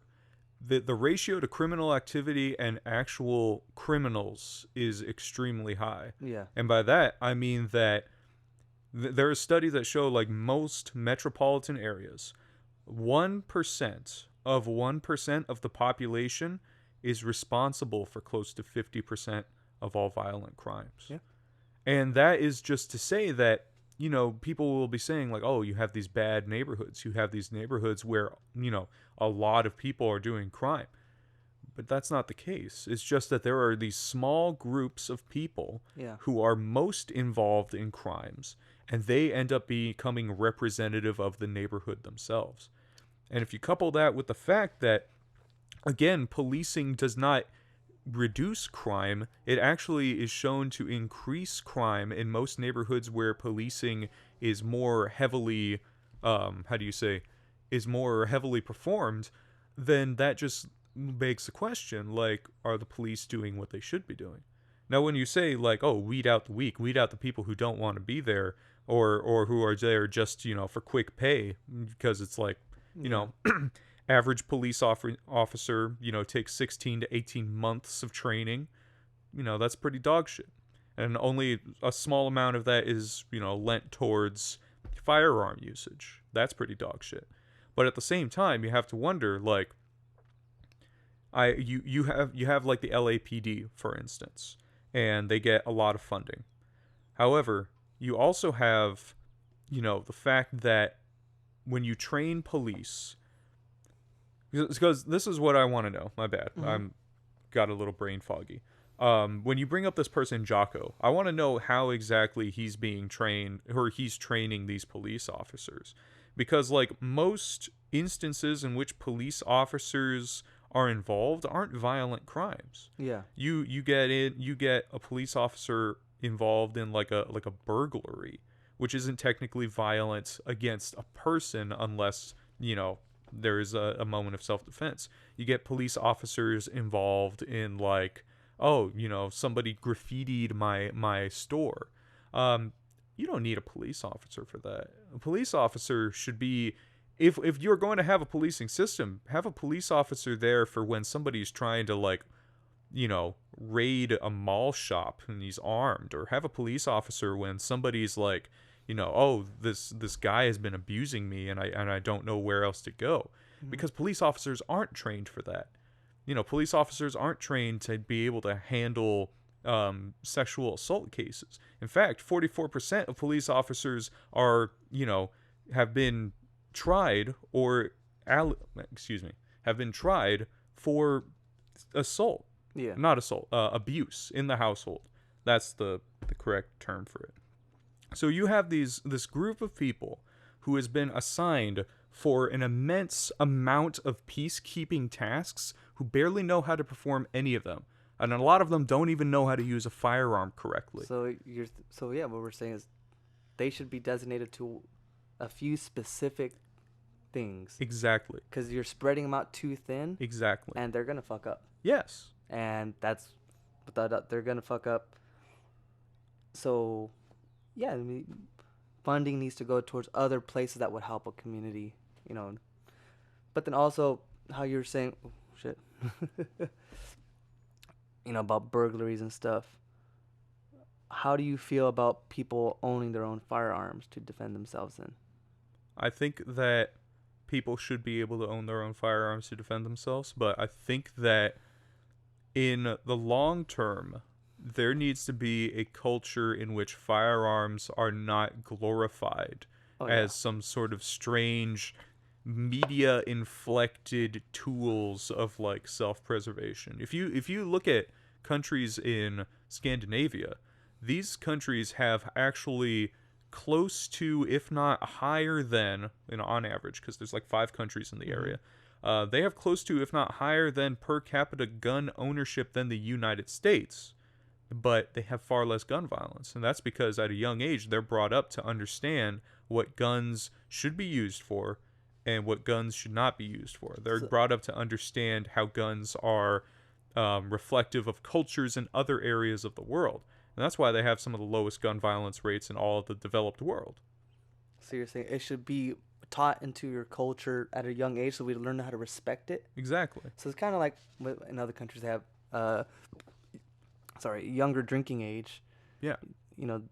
the ratio to criminal activity and actual criminals is extremely high. Yeah. And by that, I mean that there are studies that show like most metropolitan areas, 1% of 1% of the population is responsible for close to 50% of all violent crimes. Yeah. And that is just to say that, people will be saying like, oh, you have these bad neighborhoods. You have these neighborhoods where, a lot of people are doing crime. But that's not the case. It's just that there are these small groups of people Yeah. who are most involved in crimes, and they end up becoming representative of the neighborhood themselves. And if you couple that with the fact that, again, policing does not reduce crime, it actually is shown to increase crime in most neighborhoods where policing is more heavily, is more heavily performed, then that just begs the question, like, are the police doing what they should be doing? Now, when you say, like, oh, weed out the weak, weed out the people who don't want to be there, or who are there just, for quick pay, because it's like, average police officer, takes 16 to 18 months of training, that's pretty dog shit. And only a small amount of that is, lent towards firearm usage. That's pretty dog shit. But at the same time, you have to wonder, like, you have like the LAPD, for instance, and they get a lot of funding. However, you also have, the fact that when you train police, because this is what I want to know. My bad. Mm-hmm. I'm got a little brain foggy. When you bring up this person, Jocko, I want to know how exactly he's being trained, or he's training these police officers. Because, like, most instances in which police officers are involved aren't violent crimes. Yeah. You get a police officer involved in like a burglary, which isn't technically violent against a person unless, there is a moment of self-defense. You get police officers involved in like, oh, somebody graffitied my store. You don't need a police officer for that. A police officer should be, if you're going to have a policing system, have a police officer there for when somebody's trying to, like, raid a mall shop and he's armed, or have a police officer when somebody's like, oh, this guy has been abusing me and I don't know where else to go. Mm-hmm. Because police officers aren't trained for that. Police officers aren't trained to be able to handle sexual assault cases. In fact, 44% of police officers are, have been tried have been tried for assault. Yeah. Not assault, abuse in the household. That's the correct term for it. So you have this group of people who has been assigned for an immense amount of peacekeeping tasks who barely know how to perform any of them. And a lot of them don't even know how to use a firearm correctly. So what we're saying is they should be designated to a few specific things. Exactly. Because you're spreading them out too thin. Exactly. And they're going to fuck up. Yes. And they're going to fuck up. So, yeah, funding needs to go towards other places that would help a community, But then also, how you're saying, oh, shit, about burglaries and stuff. How do you feel about people owning their own firearms to defend themselves in? I think that people should be able to own their own firearms to defend themselves, but I think that in the long term, there needs to be a culture in which firearms are not glorified as some sort of strange media-inflected tools of, like, self-preservation. If you look at countries in Scandinavia, these countries have actually close to, if not higher than, on average, because there's like 5 countries in the area, they have close to, if not higher than, per capita gun ownership than the United States. But they have far less gun violence. And that's because at a young age, they're brought up to understand, what guns should be used for and what guns should not be used for. They're So, brought up to understand how guns are reflective of cultures in other areas of the world. And that's why they have some of the lowest gun violence rates in all of the developed world. so you're saying it should be taught into your culture at a young age so we learn how to respect it? Exactly. So it's kind of like in other countries they have, younger drinking age. Yeah. You know,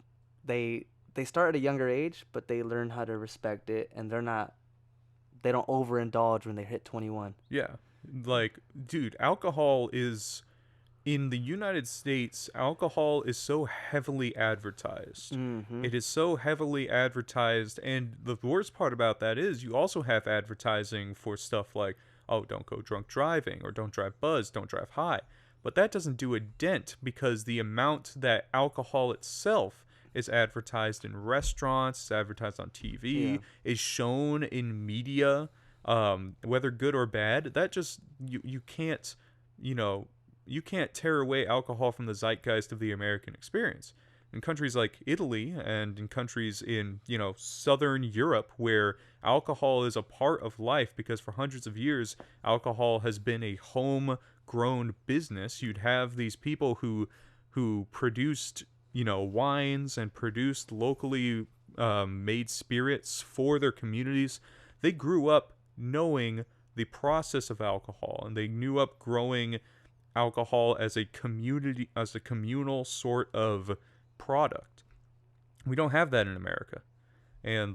they start at a younger age, but they learn how to respect it, and they don't overindulge when they hit 21. Yeah. Like, dude, alcohol is, in the United States, alcohol is so heavily advertised. Mm-hmm. It is so heavily advertised, and the worst part about that is you also have advertising for stuff like, oh, don't go drunk driving, or don't drive buzzed, don't drive high. But that doesn't do a dent, because the amount that alcohol itself is advertised in restaurants, it's advertised on TV, is shown in media, whether good or bad, that just, you can't, you can't tear away alcohol from the zeitgeist of the American experience. In countries like Italy and in countries in, Southern Europe, where alcohol is a part of life because for hundreds of years, alcohol has been a homegrown business, you'd have these people who produced, wines and produced locally made spirits for their communities. They grew up knowing the process of alcohol, and they grew up growing alcohol as a communal sort of product. We don't have that in America. And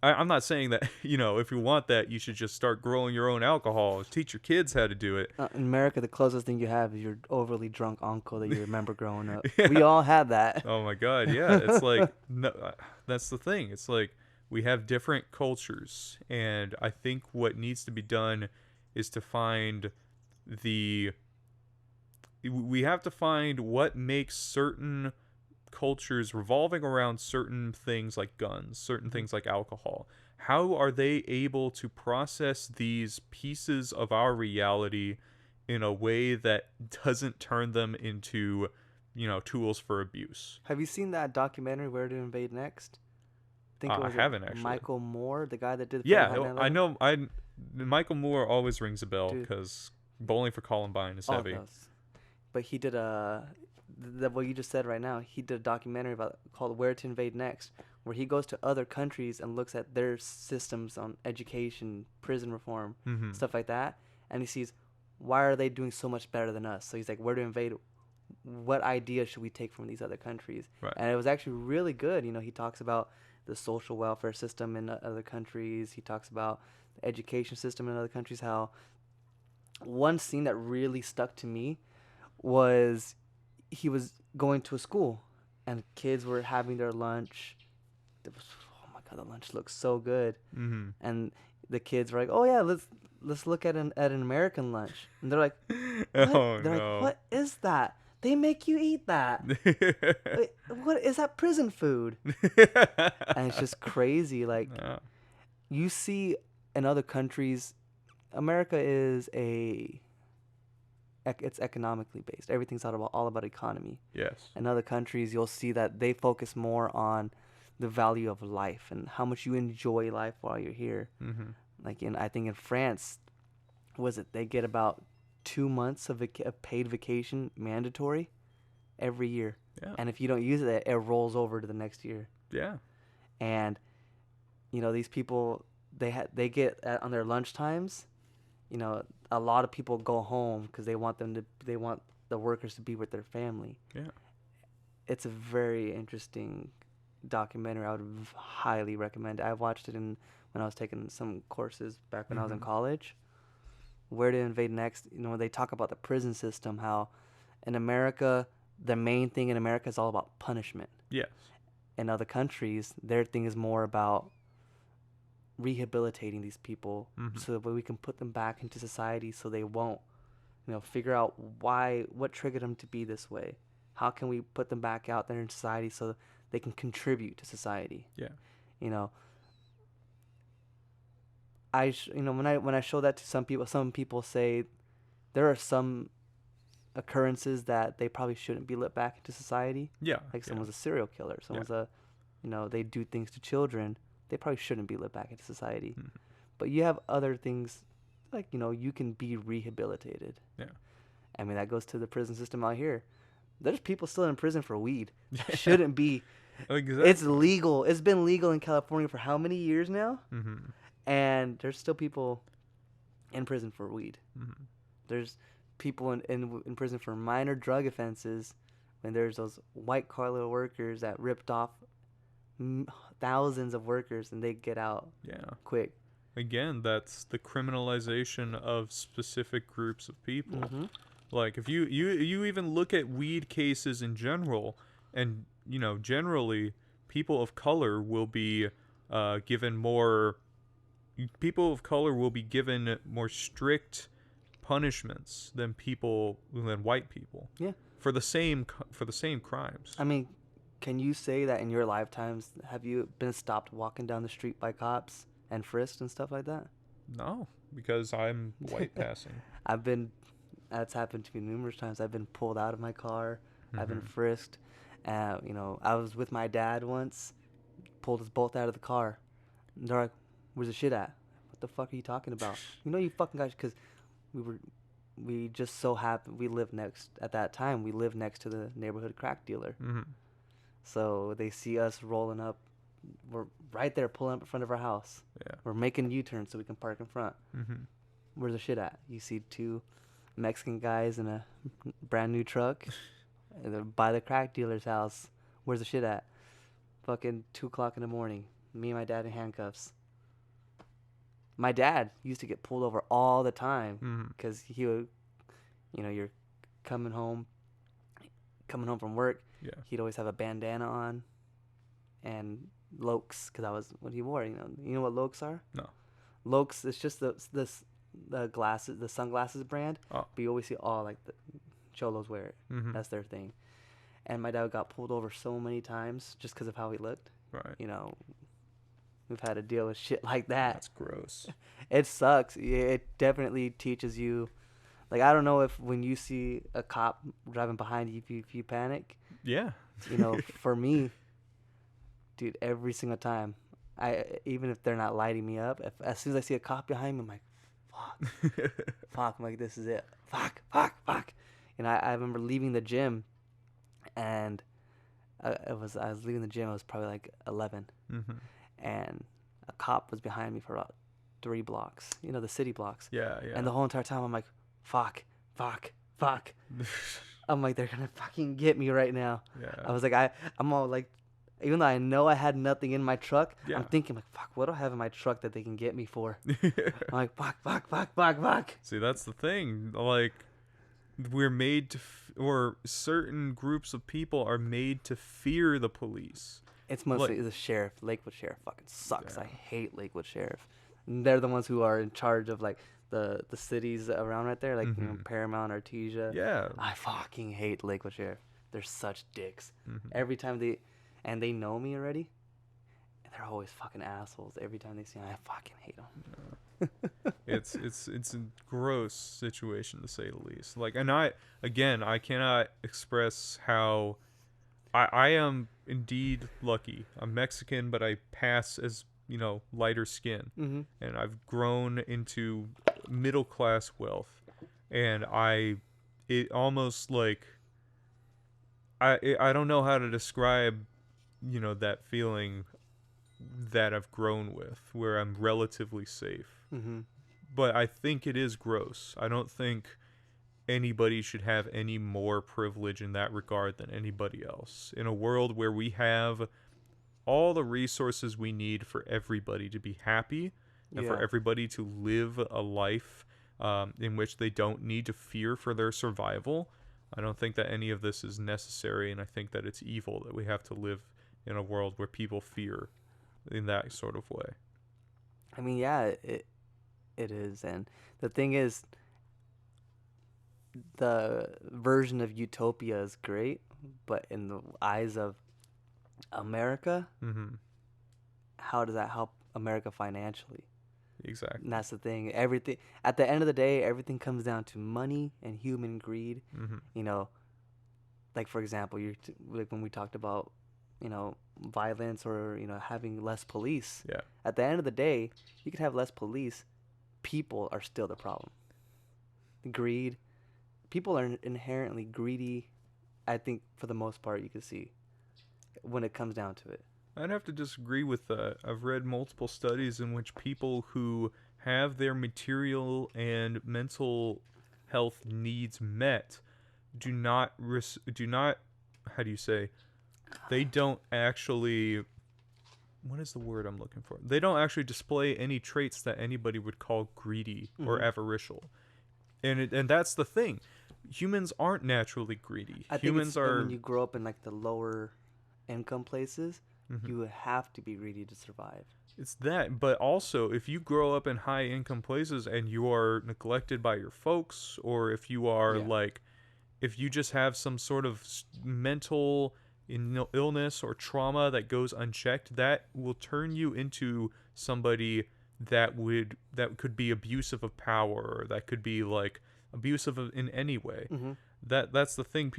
I'm not saying that, if you want that, you should just start growing your own alcohol, teach your kids how to do it. In America, the closest thing you have is your overly drunk uncle that you remember growing up. Yeah. We all had that. Oh my God, yeah. It's like, no, that's the thing. It's like, we have different cultures, and I think what needs to be done is to find we have to find what makes certain cultures revolving around certain things like guns, certain things like alcohol. How are they able to process these pieces of our reality in a way that doesn't turn them into, tools for abuse? Have you seen that documentary, Where to Invade Next? I haven't actually. Michael Moore, the guy that did. I know. Michael Moore always rings a bell because Bowling for Columbine is heavy. But he did what you just said right now. He did a documentary called Where to Invade Next, where he goes to other countries and looks at their systems on education, prison reform, stuff like that, and he sees why are they doing so much better than us. So he's like, where to invade? What ideas should we take from these other countries? Right. And it was actually really good. He talks about the social welfare system in other countries. He talks about the education system in other countries. How one scene that really stuck to me was he was going to a school and kids were having their lunch. Oh my God, the lunch looks so good. Mm-hmm. And the kids were like, "Oh yeah, let's look at an American lunch." And they're like, "What?" Oh, they're no. like, "What is that? They make you eat that? Wait, what is that? Prison food?" And it's just crazy. Like, you see in other countries, America is it's economically based. Everything's all about economy. Yes. In other countries, you'll see that they focus more on the value of life and how much you enjoy life while you're here. Mm-hmm. Like I think in France, they get about 2 months of paid vacation mandatory every year. Yeah. And if you don't use it, it rolls over to the next year. Yeah. And these people, they get on their lunch times. A lot of people go home because they want the workers to be with their family. Yeah. It's a very interesting documentary. I would highly recommend it. I watched it when I was taking some courses back when I was in college. Where to Invade Next, they talk about the prison system, how in America, the main thing in America is all about punishment. Yes. In other countries, their thing is more about rehabilitating these people so that we can put them back into society so they won't, figure out what triggered them to be this way. How can we put them back out there in society so they can contribute to society? Yeah. When I show that to some people say there are some occurrences that they probably shouldn't be let back into society. Yeah. Like someone's a serial killer, someone's a they do things to children, they probably shouldn't be let back into society. But you have other things, like, you can be rehabilitated. Yeah. I mean, that goes to the prison system out here. There's people still in prison for weed. Shouldn't be. Exactly. It's legal. It's been legal in California for how many years now? And there's still people in prison for weed. There's people in prison for minor drug offenses. When there's those white collar workers that ripped off thousands of workers and they get out quick. Again, that's the criminalization of specific groups of people. Like, if you even look at weed cases in general, and generally people of color will be given more strict punishments than white people. Yeah. For the same crimes. I mean, can you say that in your lifetimes have you been stopped walking down the street by cops and frisked and stuff like that? No, because I'm white passing. That's happened to me numerous times. I've been pulled out of my car. I've been frisked. I was with my dad once, pulled us both out of the car. And they're like, "Where's the shit at?" What the fuck are you talking about? You fucking guys, because we just so happened, we lived next to the neighborhood crack dealer. So they see us rolling up. We're right there pulling up in front of our house. Yeah. We're making U-turns so we can park in front. Where's the shit at? You see two Mexican guys in a brand new truck by the crack dealer's house. Where's the shit at? Fucking 2:00 in the morning. Me and my dad in handcuffs. My dad used to get pulled over all the time because he would, you're coming home from work. Yeah. He'd always have a bandana on and Lokes, because that was what he wore. You know what Lokes are? No. Lokes, it's just the glasses, the sunglasses brand. Oh. But you always see all like the cholos wear it. That's their thing. And my dad got pulled over so many times just because of how he looked. Right. We've had to deal with shit like that. That's gross. It sucks. It definitely teaches you. Like, I don't know if when you see a cop driving behind you, if you panic. Yeah. For me, dude, every single time, even if they're not lighting me up, as soon as I see a cop behind me, I'm like, fuck. I'm like, this is it. Fuck. And I remember leaving the gym, and I was leaving the gym. I was probably like 11, and a cop was behind me for about 3 blocks. The city blocks. Yeah. And the whole entire time, I'm like, fuck. I'm like, they're gonna fucking get me right now. Yeah. I was like, I'm all like, even though I know I had nothing in my truck, I'm thinking like, fuck, what do I have in my truck that they can get me for? I'm like, fuck. See, that's the thing. Like, we're made to, or certain groups of people are made to fear the police. It's mostly the sheriff. Lakewood Sheriff fucking sucks. Yeah. I hate Lakewood Sheriff. And they're the ones who are in charge of like the cities around right there, like Paramount, Artesia. Yeah. I fucking hate Lakewood Sheriff. They're such dicks. Every time they know me already, and they're always fucking assholes. Every time they see me, I fucking hate them. It's a gross situation, to say the least. Like, and I cannot express how I am indeed lucky. I'm Mexican, but I pass as lighter skin, and I've grown into middle class wealth, and it almost like I don't know how to describe that feeling that I've grown with, where I'm relatively safe. But I think it is gross. I don't think anybody should have any more privilege in that regard than anybody else. In a world where we have all the resources we need for everybody to be happy and for everybody to live a life in which they don't need to fear for their survival, I don't think that any of this is necessary, and I think that it's evil that we have to live in a world where people fear in that sort of way. I mean, yeah, it is. And the thing is, the version of utopia is great, but in the eyes of America, how does that help America financially? Exactly. And that's the thing. Everything, at the end of the day, everything comes down to money and human greed. Like, for example, like when we talked about violence or having less police. Yeah. At the end of the day, you could have less police. People are still the problem. Greed. People are inherently greedy. I think for the most part, you can see when it comes down to it. I'd have to disagree with that. I've read multiple studies in which people who have their material and mental health needs met do not how do you say, they don't actually, what is the word I'm looking for? They don't actually display any traits that anybody would call greedy or avaricial. And that's the thing. Humans aren't naturally greedy. I think Humans are, when you grow up in like the lower income places, you have to be greedy to survive. it's that, but also if you grow up in high income places and you are neglected by your folks, or if you are like, if you just have some sort of mental illness or trauma that goes unchecked, that will turn you into somebody that could be abusive of power, or that could be like abusive in any way. That's the thing.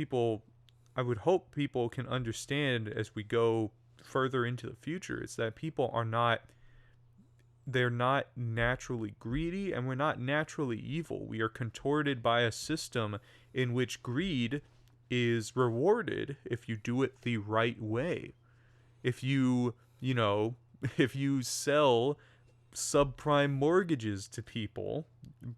I would hope people can understand as we go further into the future, is that people are not, they're not naturally greedy, and we're not naturally evil. We are contorted by a system in which greed is rewarded if you do it the right way. If you sell subprime mortgages to people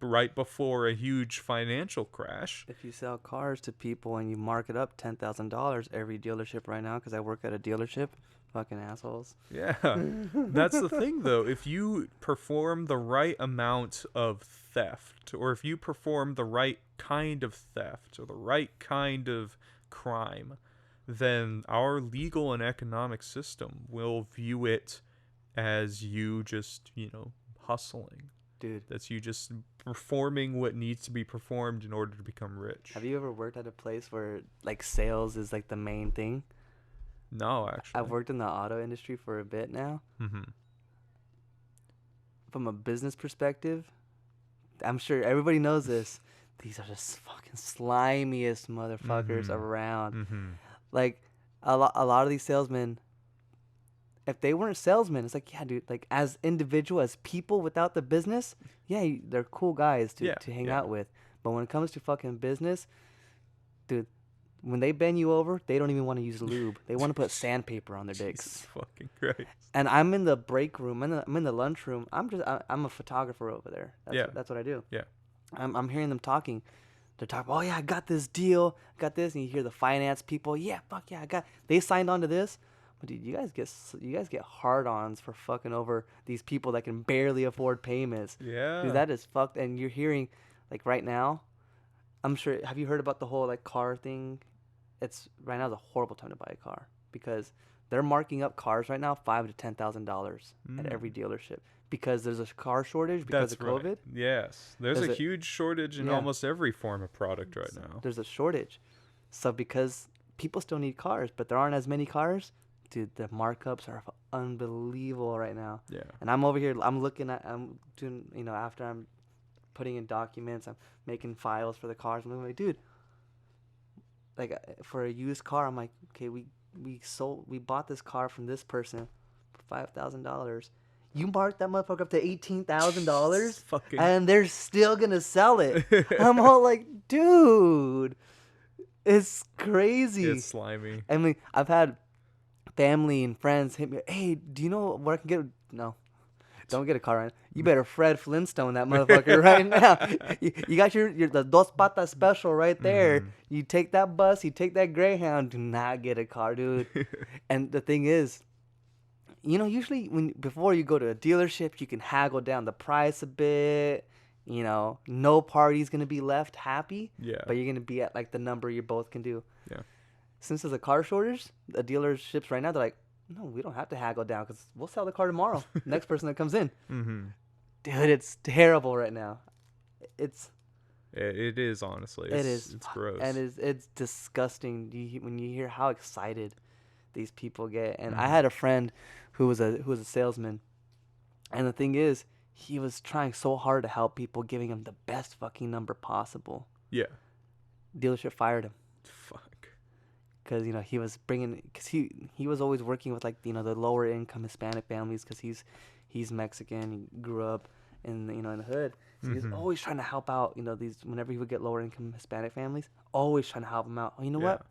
right before a huge financial crash. If you sell cars to people and you mark it up $10,000 every dealership right now, because I work at a dealership, fucking assholes. Yeah, that's the thing though. If you perform the right amount of theft, or if you perform the right kind of theft or the right kind of crime, then our legal and economic system will view it as you just, hustling. Dude. That's you just performing what needs to be performed in order to become rich. Have you ever worked at a place where like sales is like the main thing? No, actually. I've worked in the auto industry for a bit now. From a business perspective, I'm sure everybody knows this. These are just fucking slimiest motherfuckers around. Like a lot of these salesmen, if they weren't salesmen, it's like, yeah, dude, like as individual, as people without the business, yeah, they're cool guys to hang out with. But when it comes to fucking business, dude, when they bend you over, they don't even want to use lube. They want to put sandpaper on their dicks. Jesus fucking Christ. And I'm in the break room. I'm in the lunchroom. I'm a photographer over there. That's what I do. Yeah. I'm hearing them talking. They're talking, oh yeah, I got this deal, got this, and you hear the finance people, yeah, fuck yeah, they signed on to this. But dude, you guys get hard-ons for fucking over these people that can barely afford payments. Yeah. Dude, that is fucked. And you're hearing, like right now, I'm sure, have you heard about the whole like car thing? It's right now is a horrible time to buy a car because they're marking up cars right now $5,000 to $10,000 at every dealership because there's a car shortage because of COVID. Right. Yes, there's a huge shortage in almost every form of product right now. There's a shortage, so because people still need cars, but there aren't as many cars, dude. The markups are unbelievable right now. Yeah. And I'm over here. I'm doing. After I'm putting in documents, I'm making files for the cars. I'm like, dude. Like for a used car, I'm like, okay, we bought this car from this person for $5,000. You marked that motherfucker up to $18,000, and they're still gonna sell it. I'm all like, dude, it's crazy. It's slimy. I mean, I've had family and friends hit me. Hey, do you know where I can get? No. Don't get a car right now. You better Fred Flintstone that motherfucker right now. You got the Dos Patas special right there. You take that bus, you take that Greyhound. Do not get a car, dude. And the thing is, usually before you go to a dealership, you can haggle down the price a bit. No party's gonna be left happy. Yeah. But you're gonna be at like the number you both can do. Yeah. Since there's a car shortage, the dealerships right now they're like, no, we don't have to haggle down because we'll sell the car tomorrow. Next person that comes in. Dude, it's terrible right now. It is, honestly. It's gross. And it's disgusting when you hear how excited these people get. And I had a friend who was a salesman. And the thing is, he was trying so hard to help people, giving them the best fucking number possible. Yeah. Dealership fired him. Fuck. because he was bringing, because he was always working with like the lower income Hispanic families, because he's Mexican. He grew up in the hood, so he's always trying to help out these, whenever he would get lower income Hispanic families, always trying to help them out. Oh, you know what?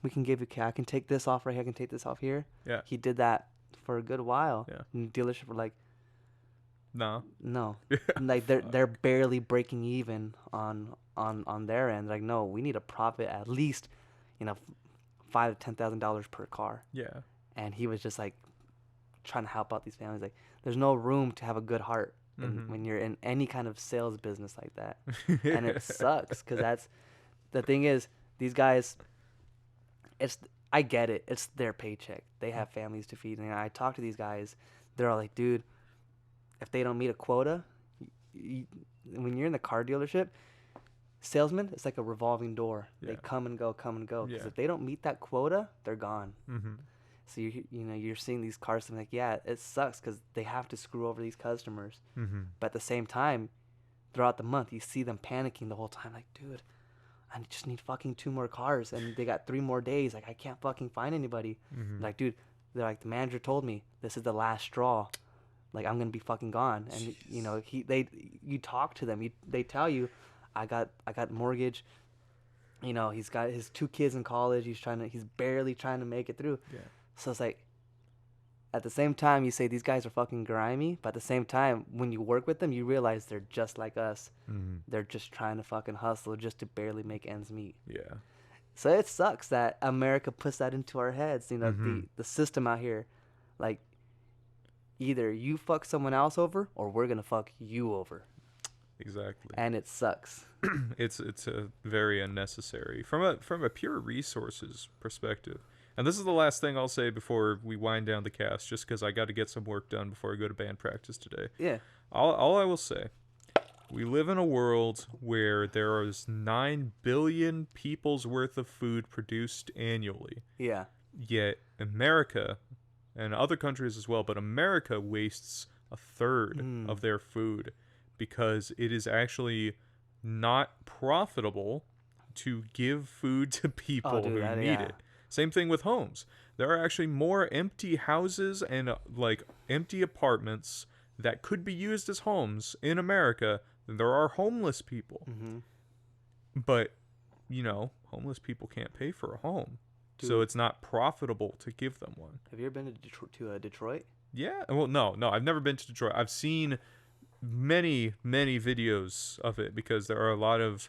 We can give you, I can take this off right here. I can take this off here. Yeah. He did that for a good while. Yeah. And the dealership were like, no. Like they're barely breaking even on their end. Like, no, we need a profit at least, $5,000 to $10,000 per car. Yeah. And he was just like trying to help out these families. Like, there's no room to have a good heart when you're in any kind of sales business like that. And it sucks, because that's the thing is, these guys, I get it. It's their paycheck. They have families to feed. And I talk to these guys. They're all like, dude, if they don't meet a quota, when you're in the car dealership, salesman, it's like a revolving door. Yeah. They come and go. Because if they don't meet that quota, they're gone. So you're seeing these cars, and like, yeah, it sucks because they have to screw over these customers. But at the same time, throughout the month, you see them panicking the whole time. Like, dude, I just need fucking 2 more cars, and they got 3 more days. Like, I can't fucking find anybody. Like, dude, they're like, the manager told me this is the last straw. Like, I'm gonna be fucking gone. And you talk to them, they tell you, I got mortgage. He's got his 2 kids in college. He's barely trying to make it through. Yeah. So it's like, at the same time, you say these guys are fucking grimy, but at the same time, when you work with them, you realize they're just like us. They're just trying to fucking hustle just to barely make ends meet. Yeah. So it sucks that America puts that into our heads. The system out here, like, either you fuck someone else over or we're gonna fuck you over. Exactly. And it sucks. It's a very unnecessary from a pure resources perspective. And this is the last thing I'll say before we wind down the cast, just because I got to get some work done before I go to band practice today. Yeah. All I will say, we live in a world where there is 9 billion people's worth of food produced annually. Yeah. Yet America, and other countries as well, but America wastes a third of their food because it is actually not profitable to give food to people who need it. Same thing with homes. There are actually more empty houses and empty apartments that could be used as homes in America than there are homeless people. But, homeless people can't pay for a home. Dude. So it's not profitable to give them one. Have you ever been to Detroit? Yeah. Well, no, I've never been to Detroit. I've seen many videos of it because there are a lot of...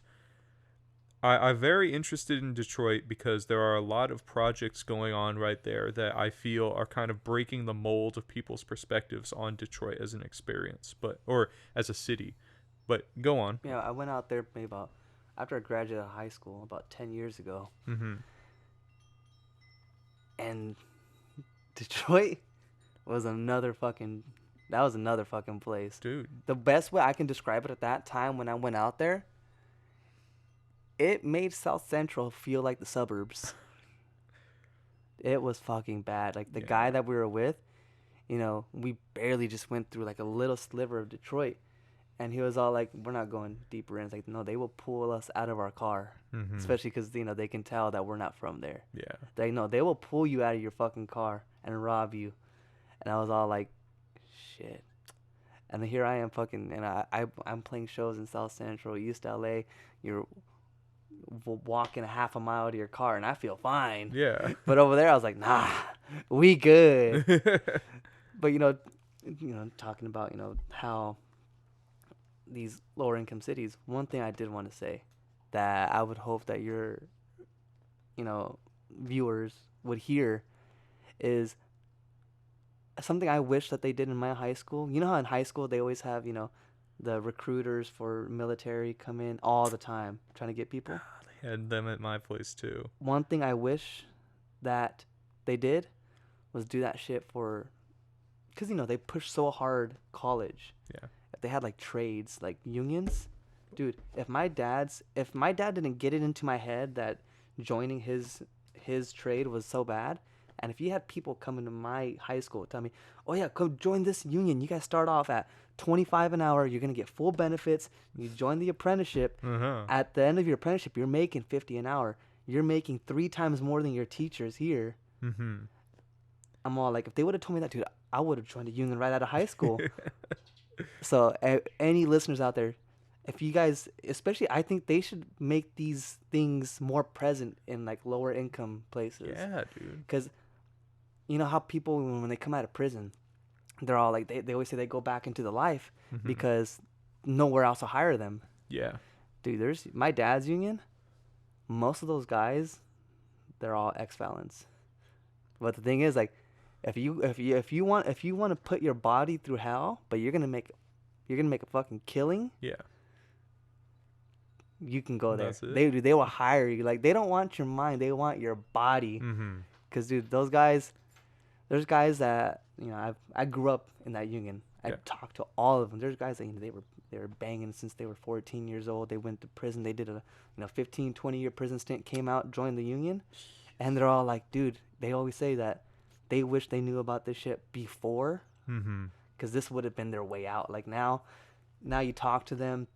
I'm very interested in Detroit because there are a lot of projects going on right there that I feel are kind of breaking the mold of people's perspectives on Detroit as an experience, or as a city. But go on. Yeah, I went out there maybe after I graduated high school about 10 years ago. And Detroit was another fucking place. Dude. The best way I can describe it at that time when I went out there, it made South Central feel like the suburbs. It was fucking bad. Like, the guy that we were with, we barely just went through like a little sliver of Detroit. And he was all like, we're not going deeper in. It's like, no, they will pull us out of our car. Especially because, they can tell that we're not from there. Yeah. They will pull you out of your fucking car and rob you. And I was all like, shit. And then here I am I'm playing shows in South Central, East LA. You're walking a half a mile to your car and I feel fine. Yeah. But over there I was like, nah, we good. But talking about how these lower income cities, one thing I did want to say that I would hope that your viewers would hear is something I wish that they did in my high school. You know how in high school they always have the recruiters for military come in all the time trying to get people? They had them at my place too. One thing I wish that they did was do that shit for, because they push so hard college. Yeah. If they had like trades, like unions, dude, if my dad didn't get it into my head that joining his trade was so bad, and if you had people come into my high school tell me, oh yeah, come join this union, you guys start off at $25 an hour, you're gonna get full benefits, you join the apprenticeship, at the end of your apprenticeship you're making $50 an hour, you're making 3 times more than your teachers here. Mm-hmm. I'm all like, if they would have told me that, dude, I would have joined a union right out of high school. So any listeners out there, if you guys, especially, I think they should make these things more present in like lower income places. Yeah, dude. Because you know how people, when they come out of prison, they're all like, they always say they go back into the life because nowhere else will hire them. Yeah. Dude, there's my dad's union. Most of those guys, they're all ex-felons. But the thing is, like, if you want to put your body through hell, but you're gonna make a fucking killing. Yeah. You can go there. That's it. They will hire you. Like, they don't want your mind, they want your body. Cause dude, there's guys that, you know, I grew up in that union. I talked to all of them. There's guys that, you know, they were banging since they were 14 years old. They went to prison. They did a 15, 20-year prison stint, came out, joined the union, and they're all like, dude, they always say that they wish they knew about this shit before, because this would have been their way out. Like, now you talk to them,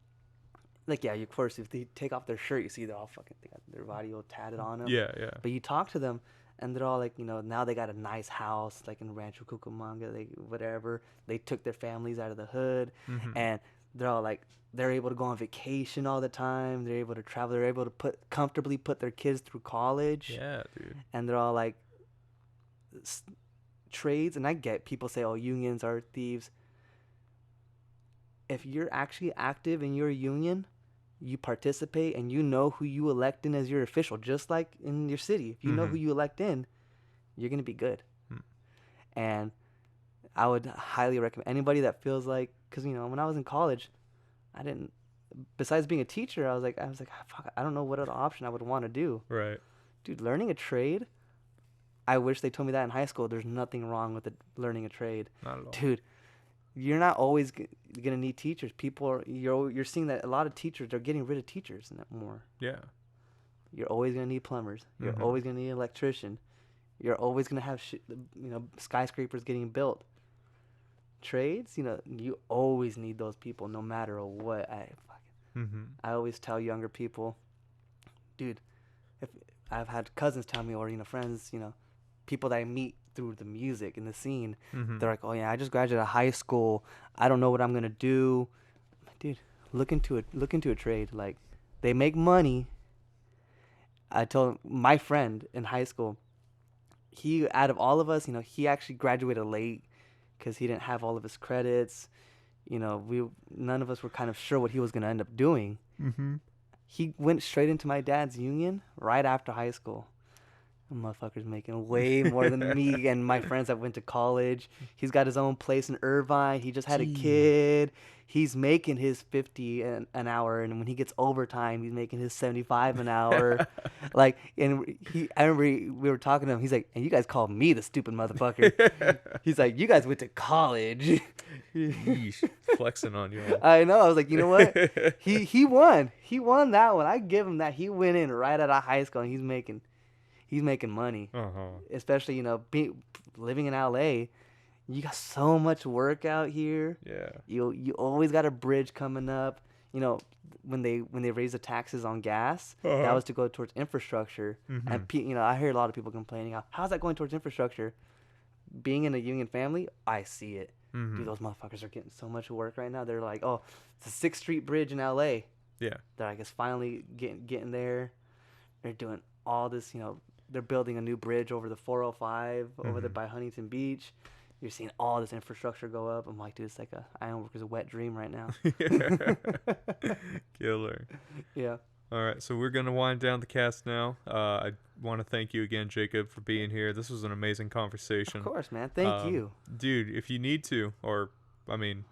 like, yeah, of course, if they take off their shirt, you see they're all fucking, they got their body all tatted on them. Yeah, yeah. But you talk to them, and they're all like, you know, now they got a nice house, like in Rancho Cucamonga, whatever. They took their families out of the hood, and they're all like, they're able to go on vacation all the time. They're able to travel. They're able to comfortably put their kids through college. Yeah, dude. And they're all like, trades, and I get people say, oh, unions are thieves. If you're actually active in your union, you participate, and you know who you elect in as your official, just like in your city. If you know who you elect in, you're going to be good. And I would highly recommend anybody that feels like, because, you know, when I was in college, I didn't, besides being a teacher, I was like, fuck, I don't know what other option I would want to do. Right. Dude, learning a trade, I wish they told me that in high school. There's nothing wrong with learning a trade. Not at all. Dude, you're not always gonna need teachers. You're seeing that a lot of teachers, they're getting rid of teachers more. Yeah. You're always gonna need plumbers. You're always gonna need an electrician. You're always gonna have skyscrapers getting built. Trades, you know, you always need those people, no matter what. I always tell younger people, dude, if I've had cousins tell me, or, you know, friends, you know, people that I meet through the music and the scene, they're like, oh yeah, I just graduated high school, I don't know what I'm gonna do. I'm like, dude, look into a trade. Like, they make money. I told my friend in high school, he, out of all of us, you know, he actually graduated late because he didn't have all of his credits. You know, none of us were kind of sure what he was gonna end up doing. He went straight into my dad's union right after high school. The motherfucker's making way more than me and my friends that went to college. He's got his own place in Irvine. He just had a kid. He's making his $50 an hour, and when he gets overtime, he's making his $75 an hour. Like, and I remember we were talking to him. He's like, and you guys called me the stupid motherfucker. He's like, you guys went to college. Yeesh, flexing on you. I know. I was like, you know what? He won. He won that one. I give him that. He went in right out of high school, and he's making money. Especially, you know, living in LA. You got so much work out here. Yeah. You always got a bridge coming up. You know, when they raise the taxes on gas, that was to go towards infrastructure. And you know, I hear a lot of people complaining, how's that going towards infrastructure? Being in a union family, I see it. Dude, those motherfuckers are getting so much work right now. They're like, oh, it's the 6th Street Bridge in LA. Yeah. They're like, it's finally getting there. They're doing all this, you know, they're building a new bridge over the 405 over there by Huntington Beach. You're seeing all this infrastructure go up. I'm like, dude, it's like a ironworker's wet dream right now. Killer. Yeah. All right, so we're going to wind down the cast now. I want to thank you again, Jacob, for being here. This was an amazing conversation. Of course, man. Thank you. Dude, if you need to, or, I mean,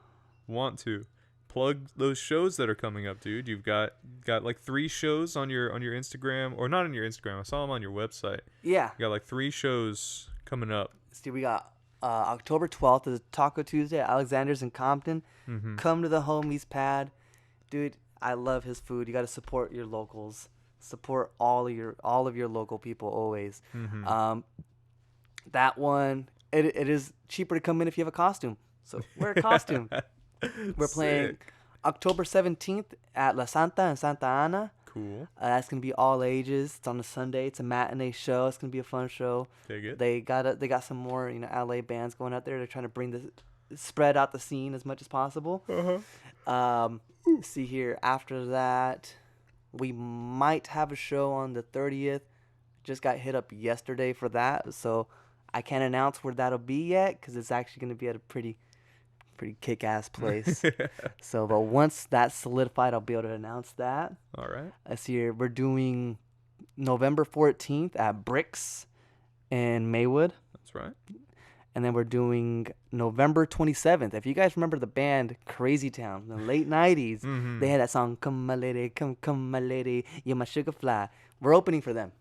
want to, plug those shows that are coming up, dude. You've got like 3 shows on your Instagram, or not on your Instagram. I saw them on your website. Yeah. You got like 3 shows coming up. See, we got October 12th is Taco Tuesday at Alexander's in Compton. Come to the homies pad. Dude, I love his food. You got to support your locals. Support all of your local people always. That one, it is cheaper to come in if you have a costume. So wear a costume. We're playing October 17th at La Santa in Santa Ana. Cool. That's gonna be all ages. It's on a Sunday. It's a matinee show. It's gonna be a fun show. Dig it. They got some more LA bands going out there. They're trying to spread out the scene as much as possible. See here. After that, we might have a show on the 30th. Just got hit up yesterday for that, so I can't announce where that'll be yet because it's actually gonna be at a pretty kick-ass place. So, but once that's solidified, I'll be able to announce that. All right. This year we're doing November 14th at Bricks in Maywood. That's right. And then we're doing November 27th. If you guys remember the band Crazy Town in the late 90s, they had that song, Come My Lady, Come My Lady, You're My Sugar Fly. We're opening for them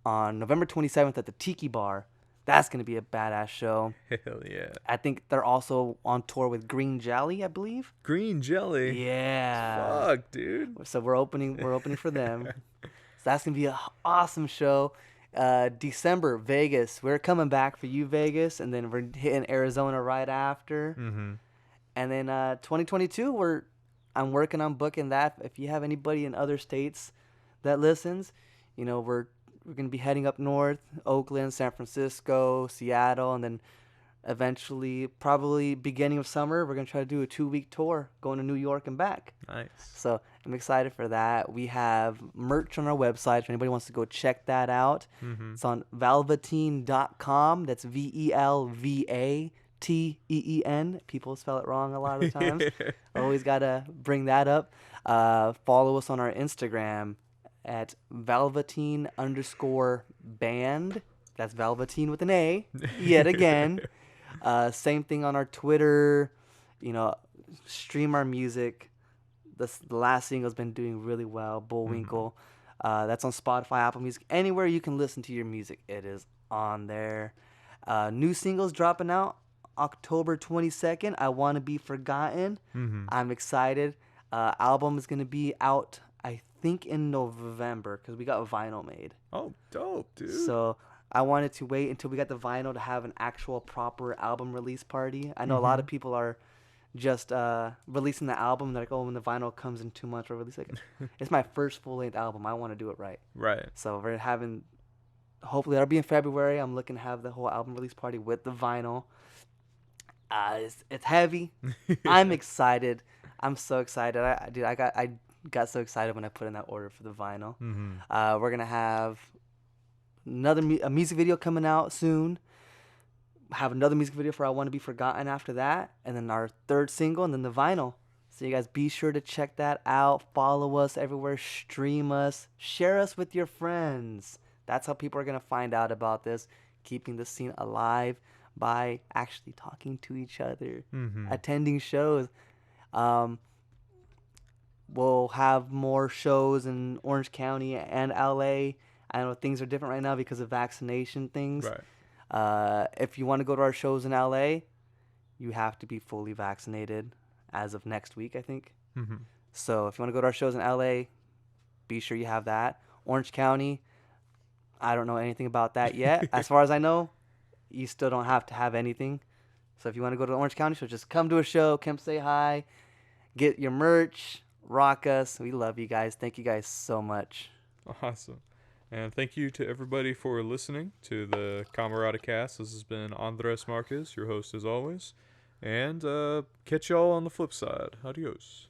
on November 27th at the Tiki Bar. That's going to be a badass show. Hell yeah. I think they're also on tour with Green Jelly, I believe. Green Jelly? Yeah. Fuck, dude. So we're opening for them. So that's going to be an awesome show. December, Vegas. We're coming back for you, Vegas, and then we're hitting Arizona right after. And then 2022, I'm working on booking that. If you have anybody in other states that listens, we're going to be heading up north, Oakland, San Francisco, Seattle, and then eventually, probably beginning of summer, we're going to try to do a 2-week tour going to New York and back. Nice. So I'm excited for that. We have merch on our website if anybody wants to go check that out. It's on velvateen.com. That's VELVATEEN. People spell it wrong a lot of times. Always got to bring that up. Follow us on our Instagram at Velvateen_band. That's Velvateen with an A, yet again. Same thing on our Twitter. Stream our music. The last single's been doing really well, Bullwinkle. That's on Spotify, Apple Music. Anywhere you can listen to your music, it is on there. New singles dropping out October 22nd. I Want to Be Forgotten. I'm excited. Album is going to be out, I think, in November because we got vinyl made. Oh, dope, dude. So I wanted to wait until we got the vinyl to have an actual proper album release party. I know a lot of people are just releasing the album. They're like, oh, when the vinyl comes in 2 months, we'll release it. It's my first full-length album. I want to do it right. Right. So we're having, hopefully that'll be in February. I'm looking to have the whole album release party with the vinyl. It's heavy. I'm excited. I'm so excited. I got so excited when I put in that order for the vinyl. We're gonna have a music video coming out soon. Have another music video for I Want to Be Forgotten after that, and then our third single, and then the vinyl. So you guys be sure to check that out. Follow us everywhere. Stream us. Share us with your friends. That's how people are gonna find out about this. Keeping the scene alive by actually talking to each other, attending shows. We'll have more shows in Orange County and LA. I know things are different right now because of vaccination things. Right. If you want to go to our shows in LA, you have to be fully vaccinated as of next week, I think. So if you want to go to our shows in LA, be sure you have that. Orange County, I don't know anything about that yet. As far as I know, you still don't have to have anything. So if you want to go to the Orange County show, just come to a show, come say hi, get your merch, rock us. We love you guys. Thank you guys so much. Awesome. And thank you to everybody for listening to the CamerataCast. This has been Andres Marquez, your host as always. And catch y'all on the flip side. Adios.